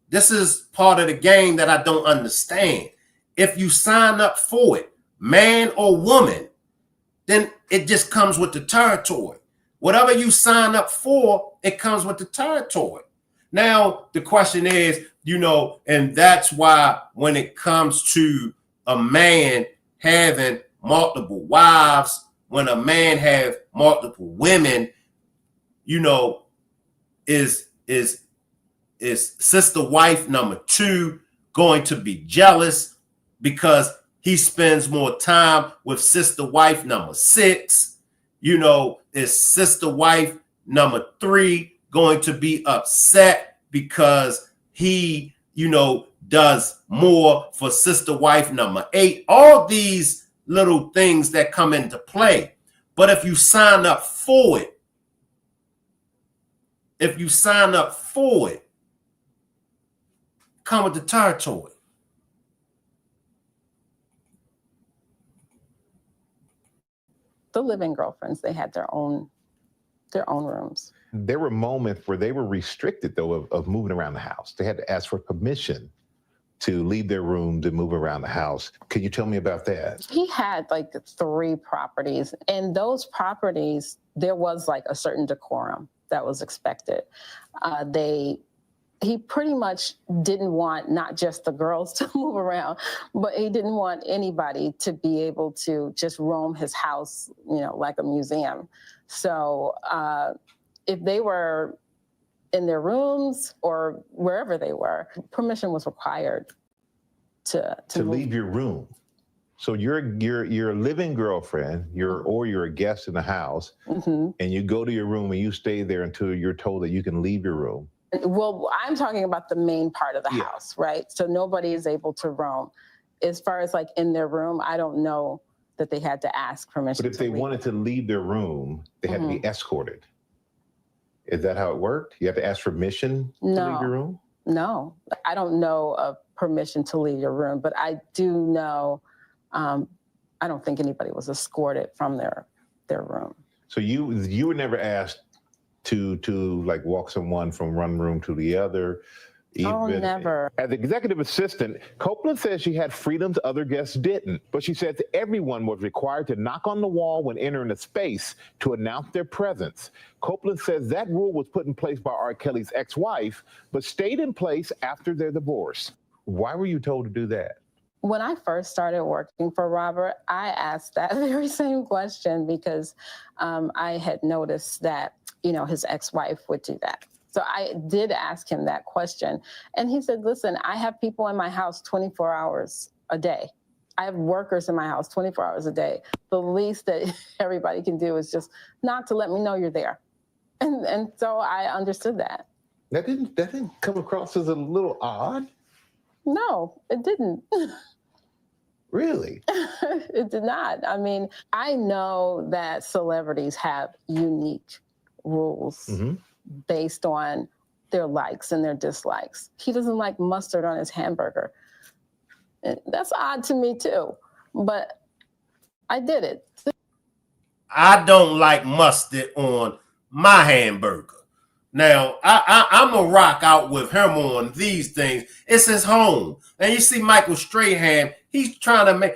This is part of the game that I don't understand. If you sign up for it, man or woman, then it just comes with the territory. Whatever you sign up for, it comes with the territory. Now, the question is, and that's why when it comes to a man having multiple wives, when a man have multiple women, is sister wife number 2 going to be jealous because he spends more time with sister wife number 6? Is sister wife number 3 going to be upset because he, does more for sister wife number 8? All these little things that come into play. But if you sign up for it, come with the territory. the live-in girlfriends, they had their own rooms. There were moments where they were restricted, though, of moving around the house. They had to ask for permission to leave their rooms and move around the house. Can you tell me about that? He had like 3 properties, and those properties, there was like a certain decorum that was expected. He pretty much didn't want not just the girls to move around, but he didn't want anybody to be able to just roam his house, like a museum. So if they were in their rooms or wherever they were, permission was required to leave your room. So you're a living girlfriend, or you're a guest in the house, and you go to your room and you stay there until you're told that you can leave your room. Well, I'm talking about the main part of the house, right? So nobody is able to roam. As far as like in their room, I don't know that they had to ask permission. But if they wanted to leave their room, they had to be escorted. Is that how it worked? You have to ask permission to leave your room? No, I don't know of permission to leave your room, but I do know, I don't think anybody was escorted from their room. So you were never asked to like walk someone from one room to the other? Never. As executive assistant, Copeland says she had freedoms other guests didn't, but she said that everyone was required to knock on the wall when entering a space to announce their presence. Copeland says that rule was put in place by R. Kelly's ex-wife, but stayed in place after their divorce. Why were you told to do that? When I first started working for Robert, I asked that very same question because I had noticed that, his ex-wife would do that. So I did ask him that question. And he said, listen, I have people in my house 24 hours a day. I have workers in my house 24 hours a day. The least that everybody can do is just not to let me know you're there. And so I understood that. That didn't come across as a little odd? No, it didn't. Really? It did not. I mean, I know that celebrities have unique rules based on their likes and their dislikes. He doesn't like mustard on his hamburger. That's odd to me too, but I did it. I don't like mustard on my hamburger. Now, I'm a rock out with him on these things. It's his home. And you see Michael Strahan, he's trying to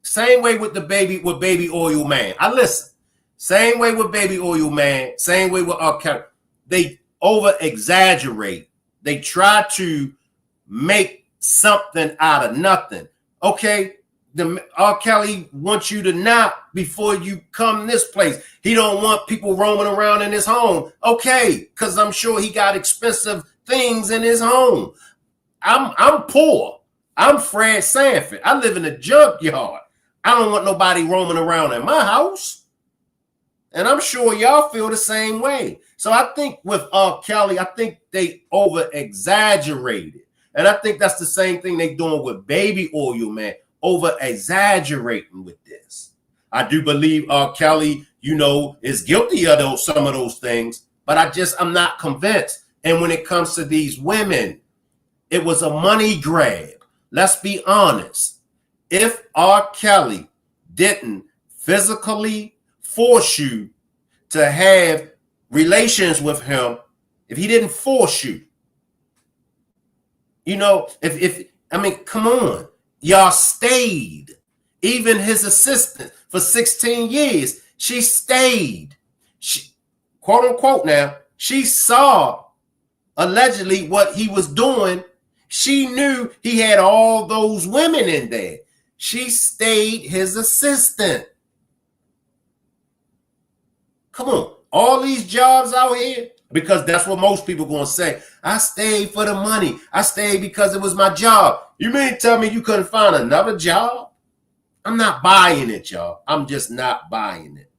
same way with Baby Oil Man. I listen. Same way with Baby Oil Man, same way with R. Kelly. They over-exaggerate. They try to make something out of nothing. Okay, R. Kelly wants you to knock before you come this place. He don't want people roaming around in his home. Okay, because I'm sure he got expensive things in his home. I'm poor. I'm Fred Sanford. I live in a junkyard. I don't want nobody roaming around in my house. And I'm sure y'all feel the same way. So I think with R. Kelly, I think they over-exaggerated. And I think that's the same thing they doing with Baby Oil Man, over-exaggerating with this. I do believe R. Kelly, is guilty of some of those things, but I'm not convinced. And when it comes to these women, it was a money grab. Let's be honest. If R. Kelly didn't physically force you to have relations with him, if he didn't force you, come on, y'all stayed. Even his assistant for 16 years, she stayed. She, quote unquote now, she saw allegedly what he was doing. She knew he had all those women in there. She stayed his assistant. Come on, all these jobs out here, because that's what most people going to say. I stayed for the money. I stayed because it was my job. You mean tell me you couldn't find another job? I'm not buying it, y'all. I'm just not buying it.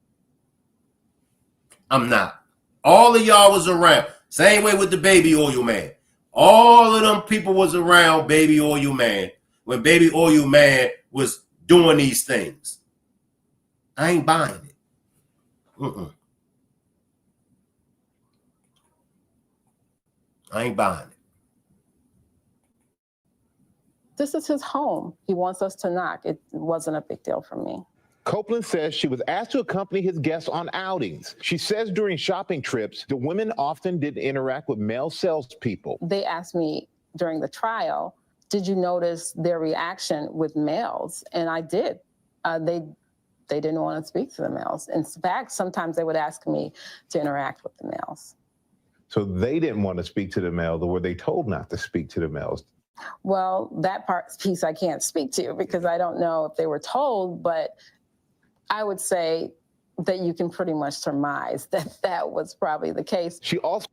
I'm not. All of y'all was around. Same way with the Baby Oil Man. All of them people was around Baby Oil Man when Baby Oil Man was doing these things. I ain't buying it. I ain't buying it. This is his home. He wants us to knock. It wasn't a big deal for me. Copeland says she was asked to accompany his guests on outings. She says during shopping trips, the women often didn't interact with male salespeople. They asked me during the trial, did you notice their reaction with males? And I did. They didn't want to speak to the males. In fact, sometimes they would ask me to interact with the males. So they didn't want to speak to the males, or were they told not to speak to the males? Well, that piece I can't speak to because I don't know if they were told, but I would say that you can pretty much surmise that that was probably the case. She also,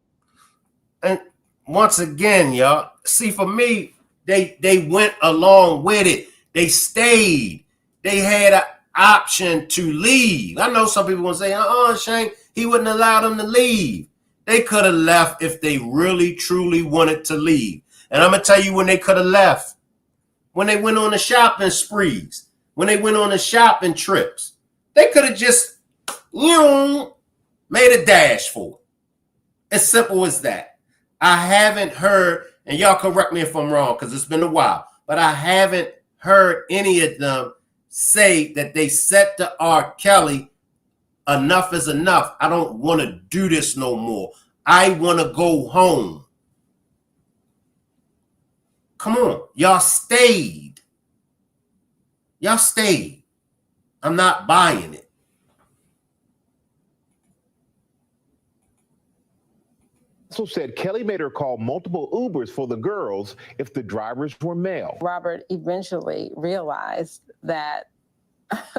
and once again, y'all, see, for me, they went along with it. They stayed. They had an option to leave. I know some people will say, Shane, he wouldn't allow them to leave. They could have left if they really, truly wanted to leave. And I'm going to tell you when they could have left. When they went on the shopping sprees. When they went on the shopping trips. They could have just made a dash for it. As simple as that. I haven't heard, and y'all correct me if I'm wrong because it's been a while, but I haven't heard any of them say that they said to R. Kelly, enough is enough. I don't want to do this no more. I want to go home. Come on. Y'all stayed. Y'all stayed. I'm not buying it. also said Kelly made her call multiple Ubers for the girls if the drivers were male. Robert eventually realized that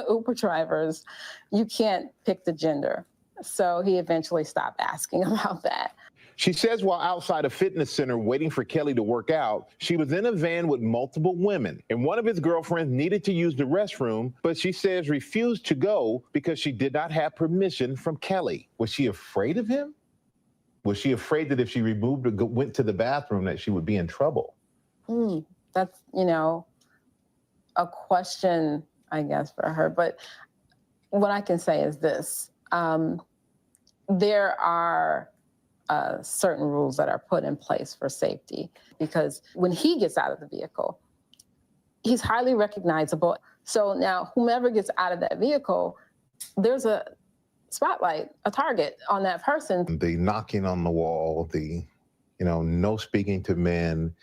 Uber drivers, you can't pick the gender. So he eventually stopped asking about that. She says while outside a fitness center waiting for Kelly to work out, she was in a van with multiple women, and one of his girlfriends needed to use the restroom, but she says refused to go because she did not have permission from Kelly. Was she afraid of him? Was she afraid that if she removed or went to the bathroom that she would be in trouble? That's, a question, I guess, for her. But what I can say is this. There are certain rules that are put in place for safety, because when he gets out of the vehicle, he's highly recognizable. So now whomever gets out of that vehicle, there's a spotlight, a target on that person. The knocking on the wall, the, no speaking to men,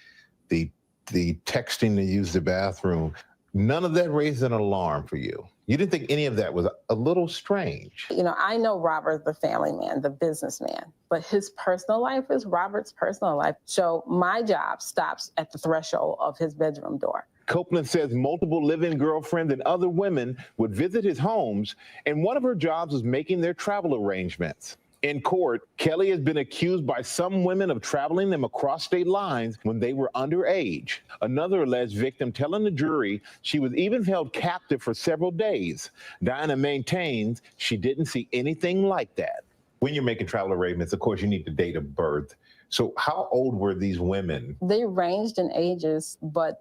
the texting to use the bathroom, none of that raised an alarm for you. You didn't think any of that was a little strange? I know Robert, the family man, the businessman, but his personal life is Robert's personal life. So my job stops at the threshold of his bedroom door. Copeland says multiple live-in girlfriends and other women would visit his homes, and one of her jobs was making their travel arrangements. In court, Kelly has been accused by some women of traveling them across state lines when they were underage. Another alleged victim telling the jury she was even held captive for several days. Diana maintains she didn't see anything like that. When you're making travel arrangements, of course, you need the date of birth. So how old were these women? They ranged in ages, but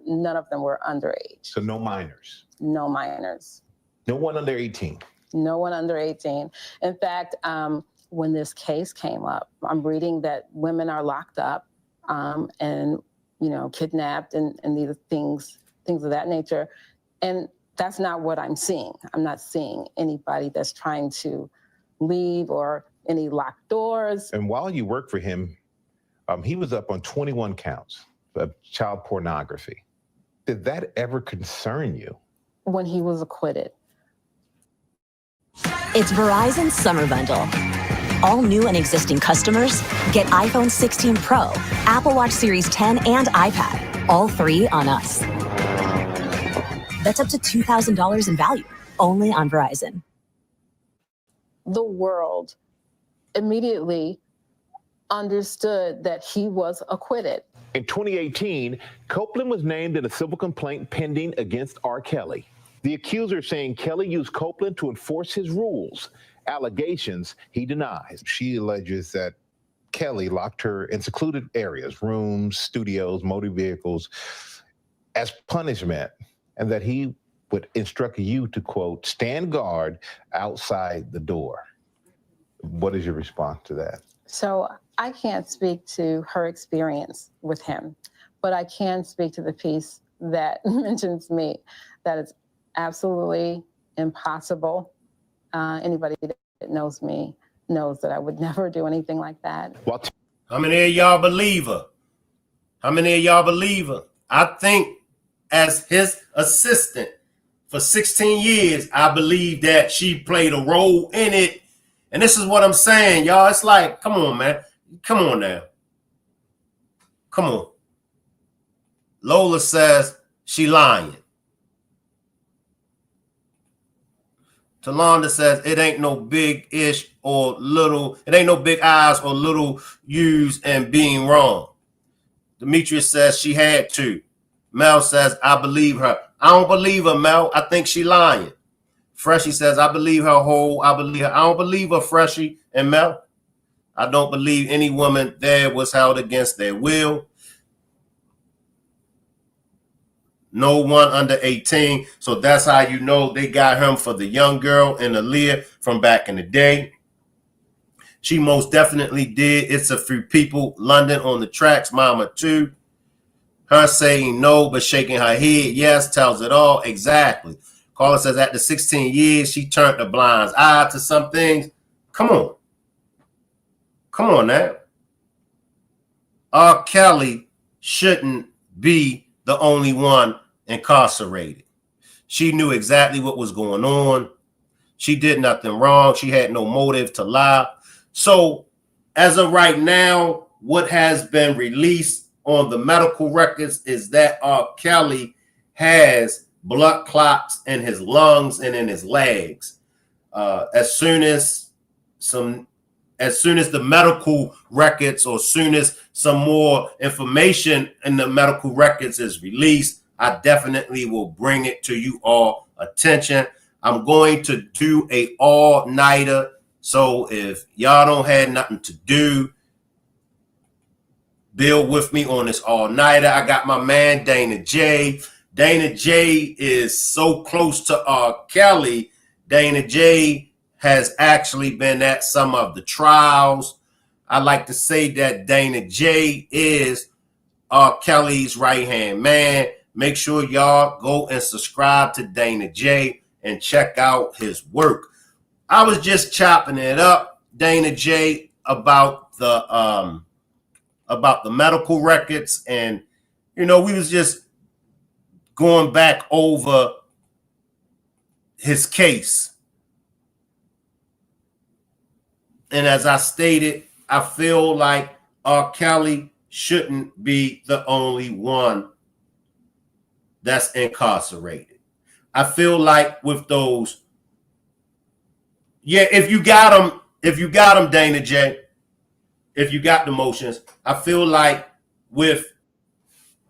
none of them were underage. So no minors? No minors. No one under 18? No one under 18. In fact, when this case came up, I'm reading that women are locked up and, kidnapped and these things of that nature. And that's not what I'm seeing. I'm not seeing anybody that's trying to leave or any locked doors. And while you worked for him, he was up on 21 counts of child pornography. Did that ever concern you? When he was acquitted. It's Verizon's Summer Bundle. All new and existing customers get iPhone 16 Pro, Apple Watch Series 10, and iPad. All 3 on us. That's up to $2,000 in value, only on Verizon. The world immediately understood that he was acquitted. In 2018, Copeland was named in a civil complaint pending against R. Kelly. The accuser saying Kelly used Copeland to enforce his rules. Allegations he denies. She alleges that Kelly locked her in secluded areas, rooms, studios, motor vehicles, as punishment, and that he would instruct you to, quote, stand guard outside the door. What is your response to that? So I can't speak to her experience with him, but I can speak to the piece that mentions me, that it's absolutely impossible. Anybody that knows me knows that I would never do anything like that. How many of y'all believe her? How many of y'all believe her? I think as his assistant for 16 years, I believe that she played a role in it. And this is what I'm saying, y'all. It's like, come on, man. Come on now. Come on. Lola says she lying. Talonda says it ain't no big ish or little, it ain't no big eyes or little U's and being wrong. Demetrius says she had to. Mel says, I believe her. I don't believe her, Mel. I think she lying. Freshie says, I believe her whole. I believe her. I don't believe her, Freshie and Mel. I don't believe any woman there was held against their will. No one under 18. So that's how you know they got him for the young girl and Aaliyah from back in the day. She most definitely did. It's a few people. London on the tracks, Mama too. Her saying no, but shaking her head yes tells it all. Exactly. Carla says after 16 years, she turned a blind eye to some things. Come on. Come on now. R. Kelly shouldn't be the only one incarcerated. She knew exactly what was going on. She did nothing wrong. She had no motive to lie. So as of right now, what has been released on the medical records is that R. Kelly has blood clots in his lungs and in his legs. As soon as the medical records, or soon as some more information in the medical records is released, I definitely will bring it to you all attention. I'm going to do a all-nighter. So if y'all don't have nothing to do, build with me on this all-nighter. I got my man Dana J. Dana J is so close to R. Kelly. Dana J has actually been at some of the trials. I like to say that Dana J is R. Kelly's right-hand man. Make sure y'all go and subscribe to Dana J and check out his work. I was just chopping it up, Dana J, about the medical records, and we was just going back over his case. And as I stated, I feel like R. Kelly shouldn't be the only one that's incarcerated. I feel like with those, if you got them, Dana J, if you got the motions, I feel like with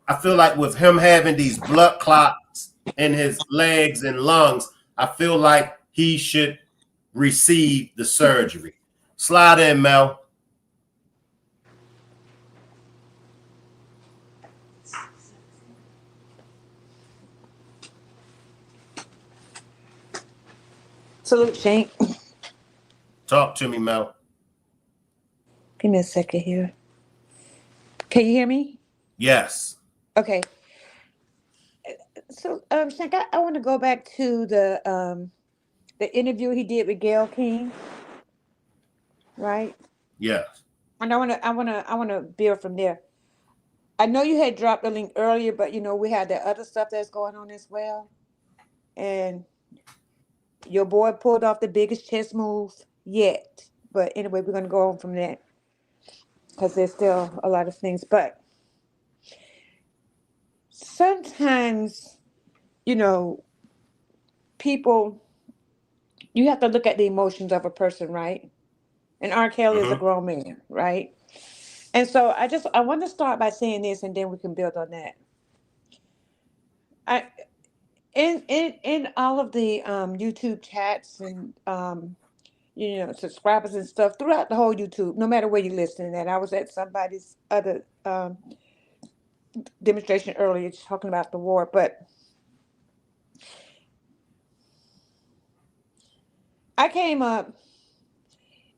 him having these blood clots in his legs and lungs, I feel like he should receive the surgery. Slide in, Mel. Salute, Shank. Talk to me, Mel. Give me a second here. Can you hear me? Yes. Okay. So, Shank, I want to go back to the interview he did with Gail King, right? Yes. And I want to build from there. I know you had dropped the link earlier, but we had that other stuff that's going on as well. And your boy pulled off the biggest chess move yet. But anyway, we're going to go on from that because there's still a lot of things. But sometimes, people, you have to look at the emotions of a person, right? And R. Kelly is a grown man, right? And so I want to start by saying this, and then we can build on that. In all of the YouTube chats and subscribers and stuff throughout the whole YouTube, no matter where you're listening at. I was at somebody's other demonstration earlier talking about the war, but I came up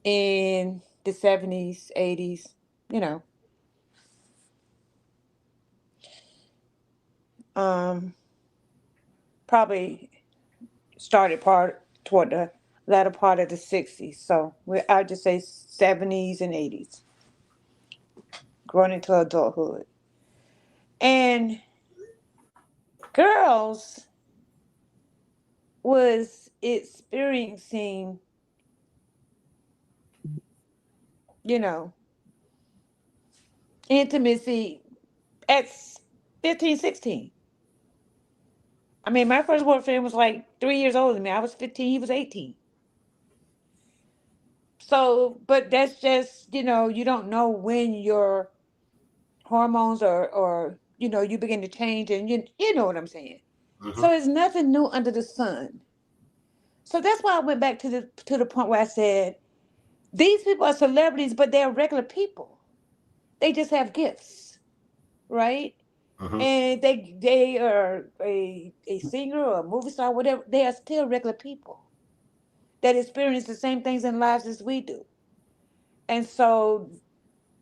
in the 70s, 80s, probably started toward the latter part of the 60s. So I'd just say 70s and 80s, growing into adulthood. And girls was experiencing, intimacy at 15, 16. I mean, my first boyfriend was like 3 years older than me. I was 15, he was 18. So, but that's just, you don't know when your hormones or you begin to change, and you know what I'm saying. So it's nothing new under the sun. So that's why I went back to the point where I said these people are celebrities, but they're regular people. They just have gifts, right? And they are a singer or a movie star, whatever. They are still regular people that experience the same things in lives as we do. And so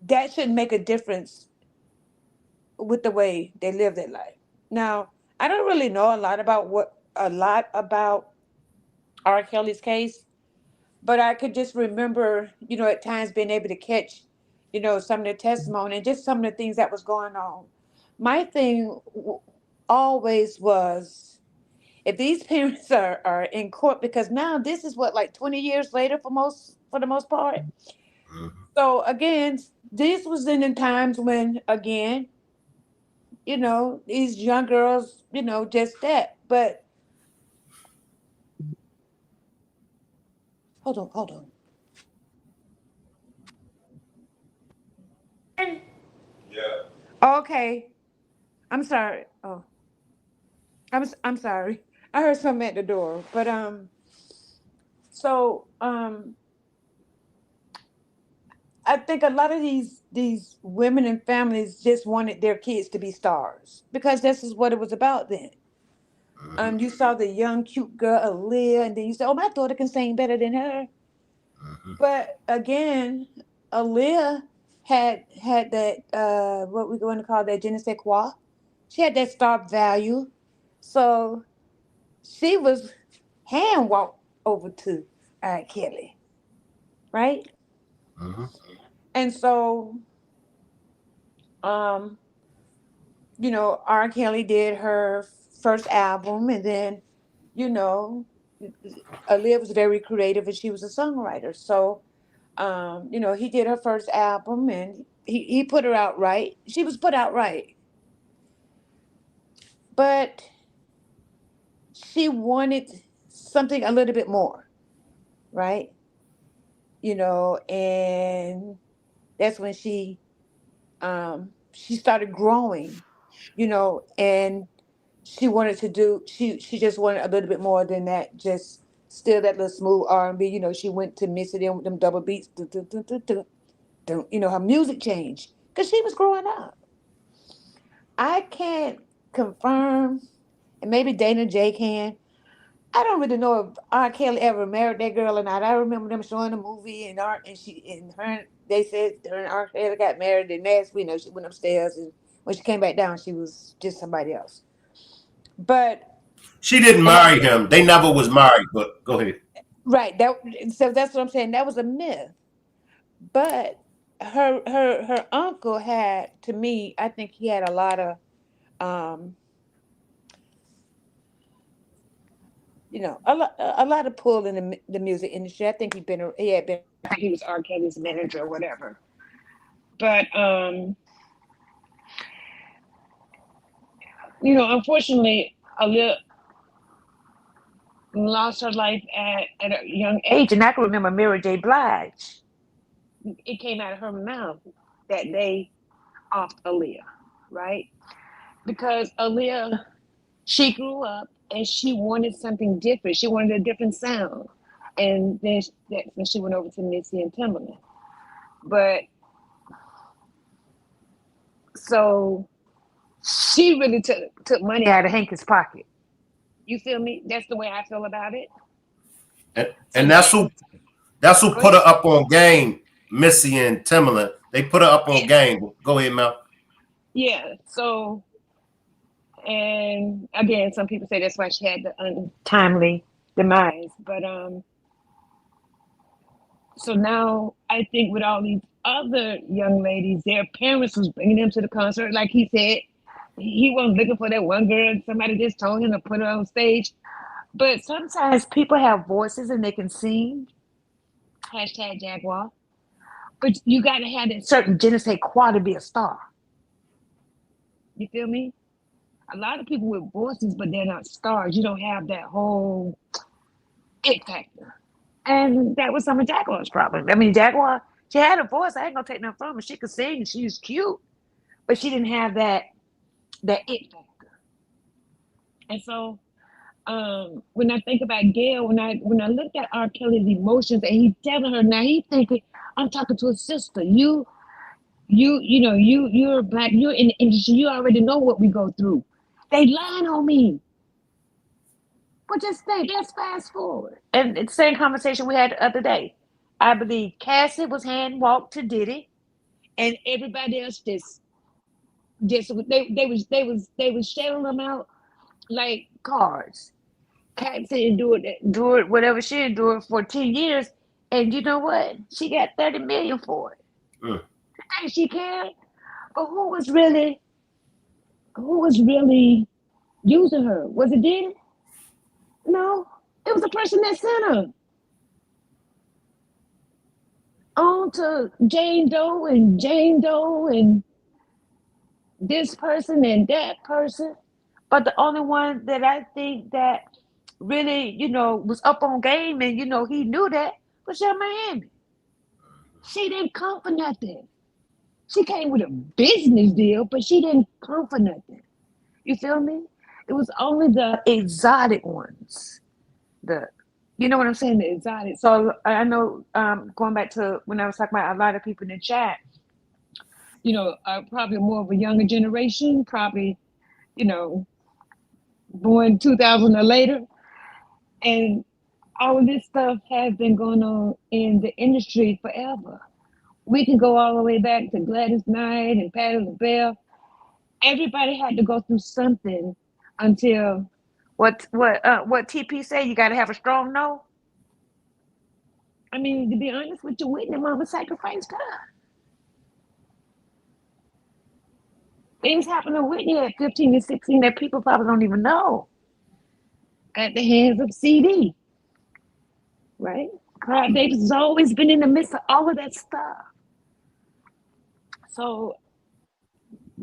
that shouldn't make a difference with the way they live their life. Now, I don't really know a lot about R. Kelly's case, but I could just remember, at times being able to catch, some of the testimony and just some of the things that was going on. My thing always was, if these parents are in court, because now this is what, like 20 years later for the most part. So again, this was in the times when, again, these young girls, just that. But hold on. Okay. I'm sorry. Oh, I'm sorry. I heard something at the door. But so I think a lot of these women and families just wanted their kids to be stars, because this is what it was about then. You saw the young cute girl Aaliyah, and then you said, "Oh, my daughter can sing better than her." But again, Aaliyah had that what we're going to call that je ne sais quoi. She had that star value, so she was hand walked over to Kelly, right? And so, um, R. Kelly did her first album, and then, you know, Aaliyah was very creative, and she was a songwriter. So, he did her first album, and he put her out right. She was put out right, but she wanted something a little bit more, right? And that's when she started growing, and she just wanted a little bit more than that, just still that little smooth R&B. She went to mix it in with them double beats. Dun, dun, dun, dun, dun, dun. Her music changed because she was growing up. I can't confirm, and maybe Dana J can. I don't really know if R. Kelly ever married that girl or not. I remember them showing a movie, they said her and R. Kelly got married, and she went upstairs, and when she came back down, she was just somebody else. But she didn't marry him. They never was married. But go ahead. right, so that's what I'm saying. That was a myth. But her uncle had, to me, I think he had a lot of um, a lot of pull in the music industry. I think he was R. Kelly's manager or whatever. But unfortunately, Aaliyah lost her life at a young age, and I can remember Mary J. Blige. It came out of her mouth that they offed Aaliyah, right? Because Aaliyah, she grew up and she wanted something different. She wanted a different sound, and then when she went over to Missy and Timberland. But so she really took money out of Hanky's pocket. You feel me? That's the way I feel about it. And that's who put her up on game, Missy and Timberland. They put her up on game. Go ahead, Mel. Yeah. So, and again, some people say that's why she had the untimely demise. But so now I think with all these other young ladies, their parents was bringing them to the concert. Like he said, he wasn't looking for that one girl. Somebody just told him to put her on stage. But sometimes people have voices and they can sing. Hashtag Jaguar. But you got to have that certain je ne sais quoi to be a star. You feel me? a lot of people with voices, but they're not stars. You don't have that whole it factor. And that was some of Jaguar's problem. I mean, Jaguar, she had a voice. I ain't gonna take nothing from her. She could sing. She was cute, but she didn't have that it factor. And so, when I think about Gail, when I looked at R. Kelly's emotions, and he telling her now, he thinking, I'm talking to a sister. You're black. You're in the industry. You already know what we go through. They lying on me. But just think, let's fast forward. And it's the same conversation we had the other day. I believe Cassie was hand walked to Diddy, and everybody else just they was shailing them out like cards. Cassie do it whatever she endured for 10 years, and you know what? She got 30 million for it. Mm. I think she cared, but who was really using her? Was it Diddy? No, it was the person that sent her on to Jane Doe and this person and that person. But the only one that I think that really, was up on game and, he knew that was Young Miami. She didn't come for nothing. She came with a business deal, but she didn't come for nothing. You feel me? It was only the exotic ones. You know what I'm saying? The exotic. So I know, going back to when I was talking about a lot of people in the chat, probably more of a younger generation, probably, born 2000 or later. And all of this stuff has been going on in the industry forever. We can go all the way back to Gladys Knight and Patti LaBelle. Everybody had to go through something until what TP say, you got to have a strong no. I mean, to be honest with you, Whitney mama sacrificed her. Things happened to Whitney at 15 and 16 that people probably don't even know. At the hands of CD, right? Clive Davis has always been in the midst of all of that stuff. So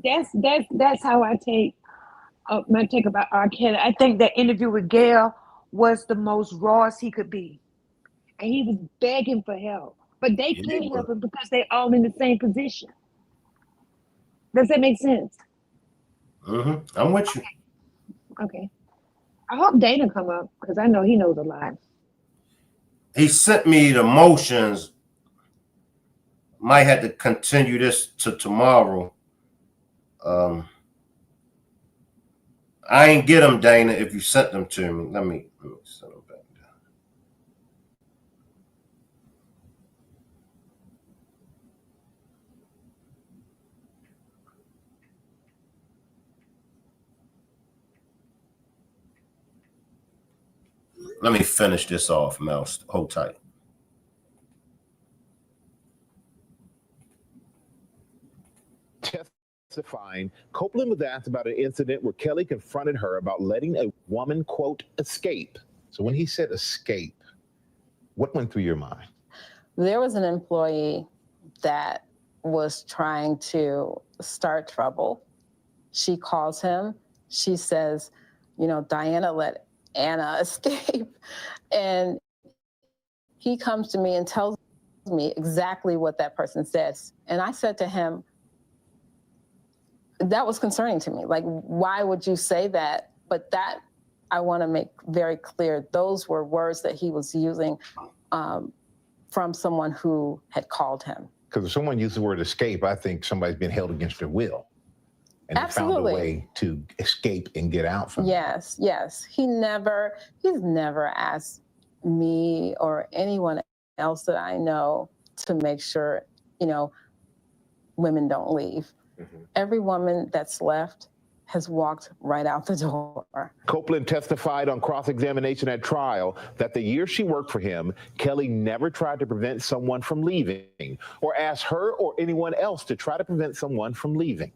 that's how I take my take about R. Kelly. I think that interview with Gail was the most rawest he could be. And he was begging for help. But they can't help him because they're all in the same position. Does that make sense? Mm-hmm. I'm with you. Okay. I hope Dana come up because I know he knows a lot. He sent me the motions. Might have to continue this to tomorrow. I ain't get them, Dana, if you sent them to me. Let me send them back down. Let me finish this off, Mel. Hold tight. Testifying, Copeland was asked about an incident where Kelly confronted her about letting a woman, quote, escape. So when he said escape, what went through your mind? There was an employee that was trying to start trouble. She calls him. She says, Diana let Anna escape. And he comes to me and tells me exactly what that person says. And I said to him, that was concerning to me. Like, why would you say that? But that, I want to make very clear, those were words that he was using from someone who had called him. Because if someone used the word escape, I think somebody's been held against their will. And Absolutely. They found a way to escape and get out from Yes. He's never asked me or anyone else that I know to make sure, women don't leave. Mm-hmm. Every woman that's left has walked right out the door. Copeland testified on cross-examination at trial that the year she worked for him, Kelly never tried to prevent someone from leaving or asked her or anyone else to try to prevent someone from leaving.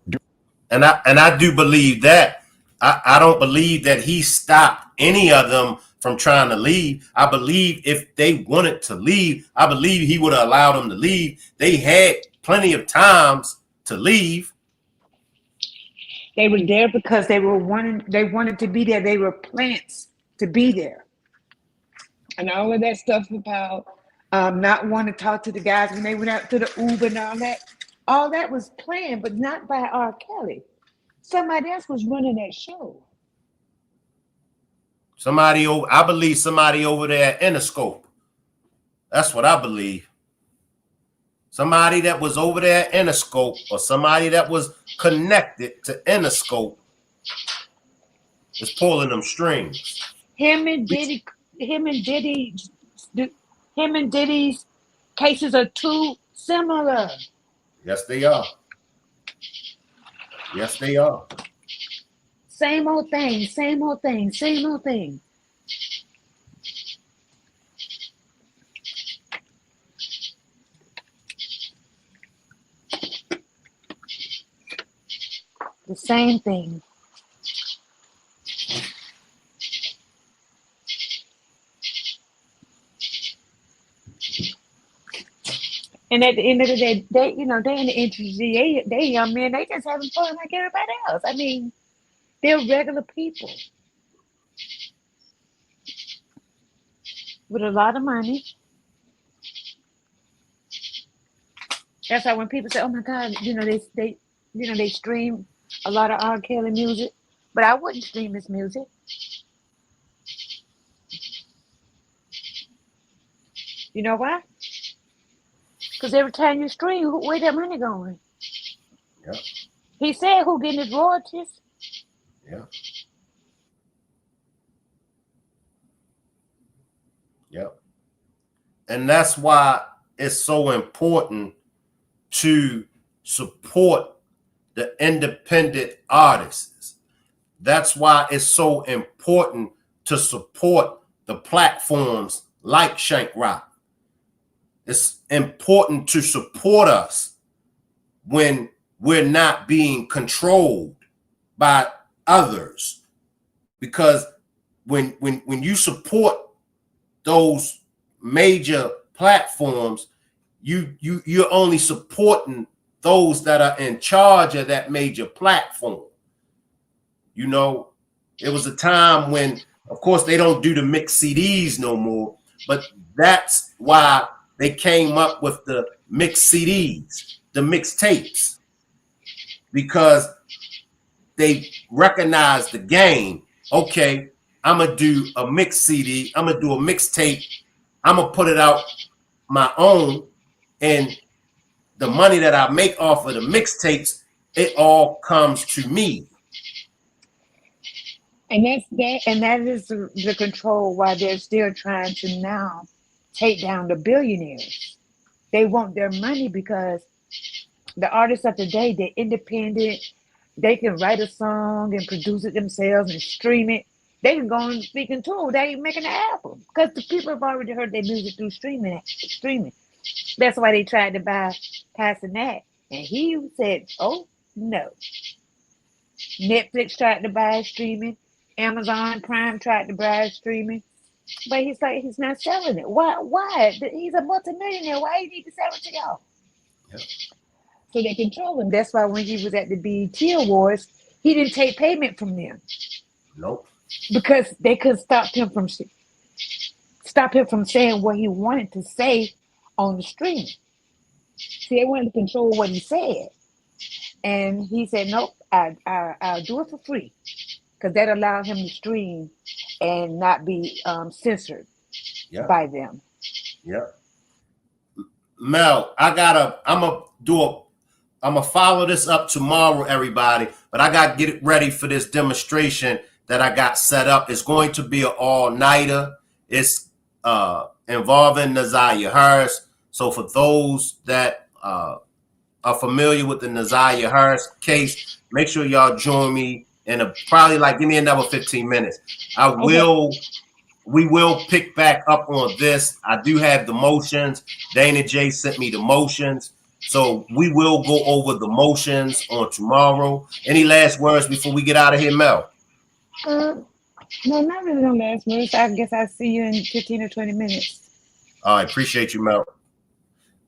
And I do believe that. I don't believe that he stopped any of them from trying to leave. I believe if they wanted to leave, I believe he would have allowed them to leave. They had plenty of times to leave. They were there because they wanted to be there. They were plants to be there. And all of that stuff about not wanting to talk to the guys when they went out to the Uber and all that was planned, but not by R. Kelly. Somebody else was running that show. I believe somebody over there at Interscope. That's what I believe. Somebody that was over there at Interscope, or somebody that was connected to Interscope, is pulling them strings. Him and Diddy's cases are too similar. Yes, they are. Yes, they are. Same old thing, same old thing, same old thing. The same thing. And at the end of the day, they in the industry, they young men, they just having fun like everybody else. I mean, they're regular people with a lot of money. That's why when people say, "Oh my God," they stream a lot of R. Kelly music, but I wouldn't stream his music. You know why? Because every time you stream, where that money going? Yeah. He said, "Who getting his royalties?" Yeah. Yep. And that's why it's so important to support the independent artists. That's why it's so important to support the platforms like Shank Rock. It's important to support us when we're not being controlled by others, because when you support those major platforms, you're only supporting those that are in charge of that major platform. You know, it was a time when, of course, they don't do the mixed CDs no more, but that's why they came up with the mixed CDs, the mixed tapes, because they recognize the game. Okay, I'm gonna do a mixed CD, I'm gonna do a mixtape, I'm gonna put it out my own, and the money that I make off of the mixtapes, it all comes to me. And that is the control why they're still trying to now take down the billionaires. They want their money because the artists of today, they're independent. They can write a song and produce it themselves and stream it. They can go and speak in tour. They ain't making an album because the people have already heard their music through streaming. That's why they tried to buy Pastor Nat, and he said, "Oh no." Netflix tried to buy streaming. Amazon Prime tried to buy streaming, but he's not selling it. Why? He's a multimillionaire. Why you need to sell it to y'all? Yep. So they control him. That's why when he was at the BET Awards, he didn't take payment from them. Nope. Because they couldn't stop him from saying what he wanted to say on the stream. See, they wanted to control what he said, and he said, "Nope, I'll do it for free," because that allowed him to stream and not be censored by them. Yeah. Mel, I'm gonna follow this up tomorrow, everybody, but I gotta get it ready for this demonstration that I got set up. It's going to be an all-nighter. It's involving Nazaria Harris. So for those that are familiar with the Nazaria Harris case, make sure y'all join me in probably give me another 15 minutes. We will pick back up on this. I do have the motions. Dana J sent me the motions. So we will go over the motions on tomorrow. Any last words before we get out of here, Mel? No, not really no last words. I guess I'll see you in 15 or 20 minutes. All right, appreciate you, Mel.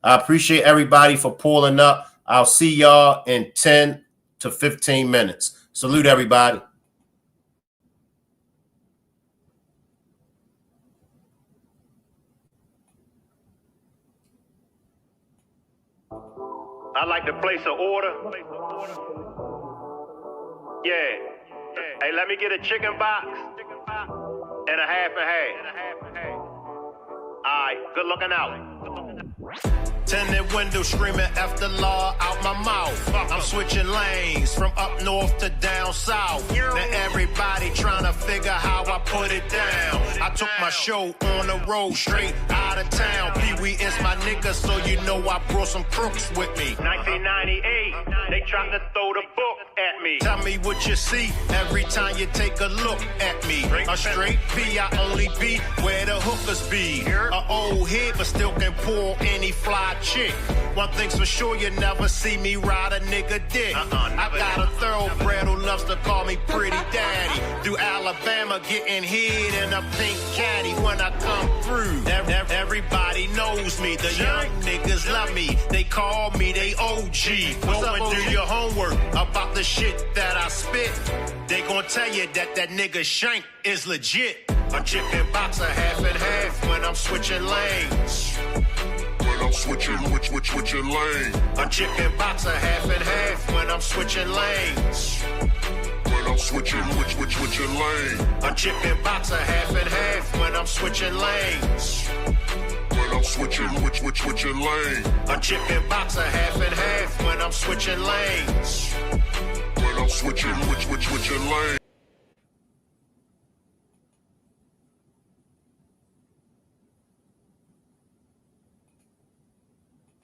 I appreciate everybody for pulling up. I'll see y'all in 10 to 15 minutes. Salute everybody. I'd like to place an order. Yeah. Hey, let me get a chicken box and a half and half. All right, good looking out. Tinted window screaming F the law out my mouth. I'm switching lanes from up north to down south. Now everybody trying to figure how I put it down. I took my show on the road straight out of town. Pee-wee is my nigga, so you know I brought some crooks with me. 1998, they tried to throw the book at me. Tell me what you see every time you take a look at me. A straight P, I only be where the hookers be. A old head, but still can pull any fly chick. One thing's for sure, you never see me ride a nigga dick. I got a thoroughbred who loves to call me pretty daddy. Through Alabama, getting hit in a pink caddy when I come through. Everybody knows me, the young niggas love me. They call me, they OG. Go and do your homework about the shit that I spit. They gon' tell you that that nigga Shank is legit. A chicken box a half and half when I'm switching lanes. I'm switching lanes. A chicken box a half and half when I'm switching lanes. When I'm switching lanes. A chicken box a half and half when I'm switching lanes. When I'm switching lanes. A chicken box a half and half when I'm switching lanes. When I'm switching lanes.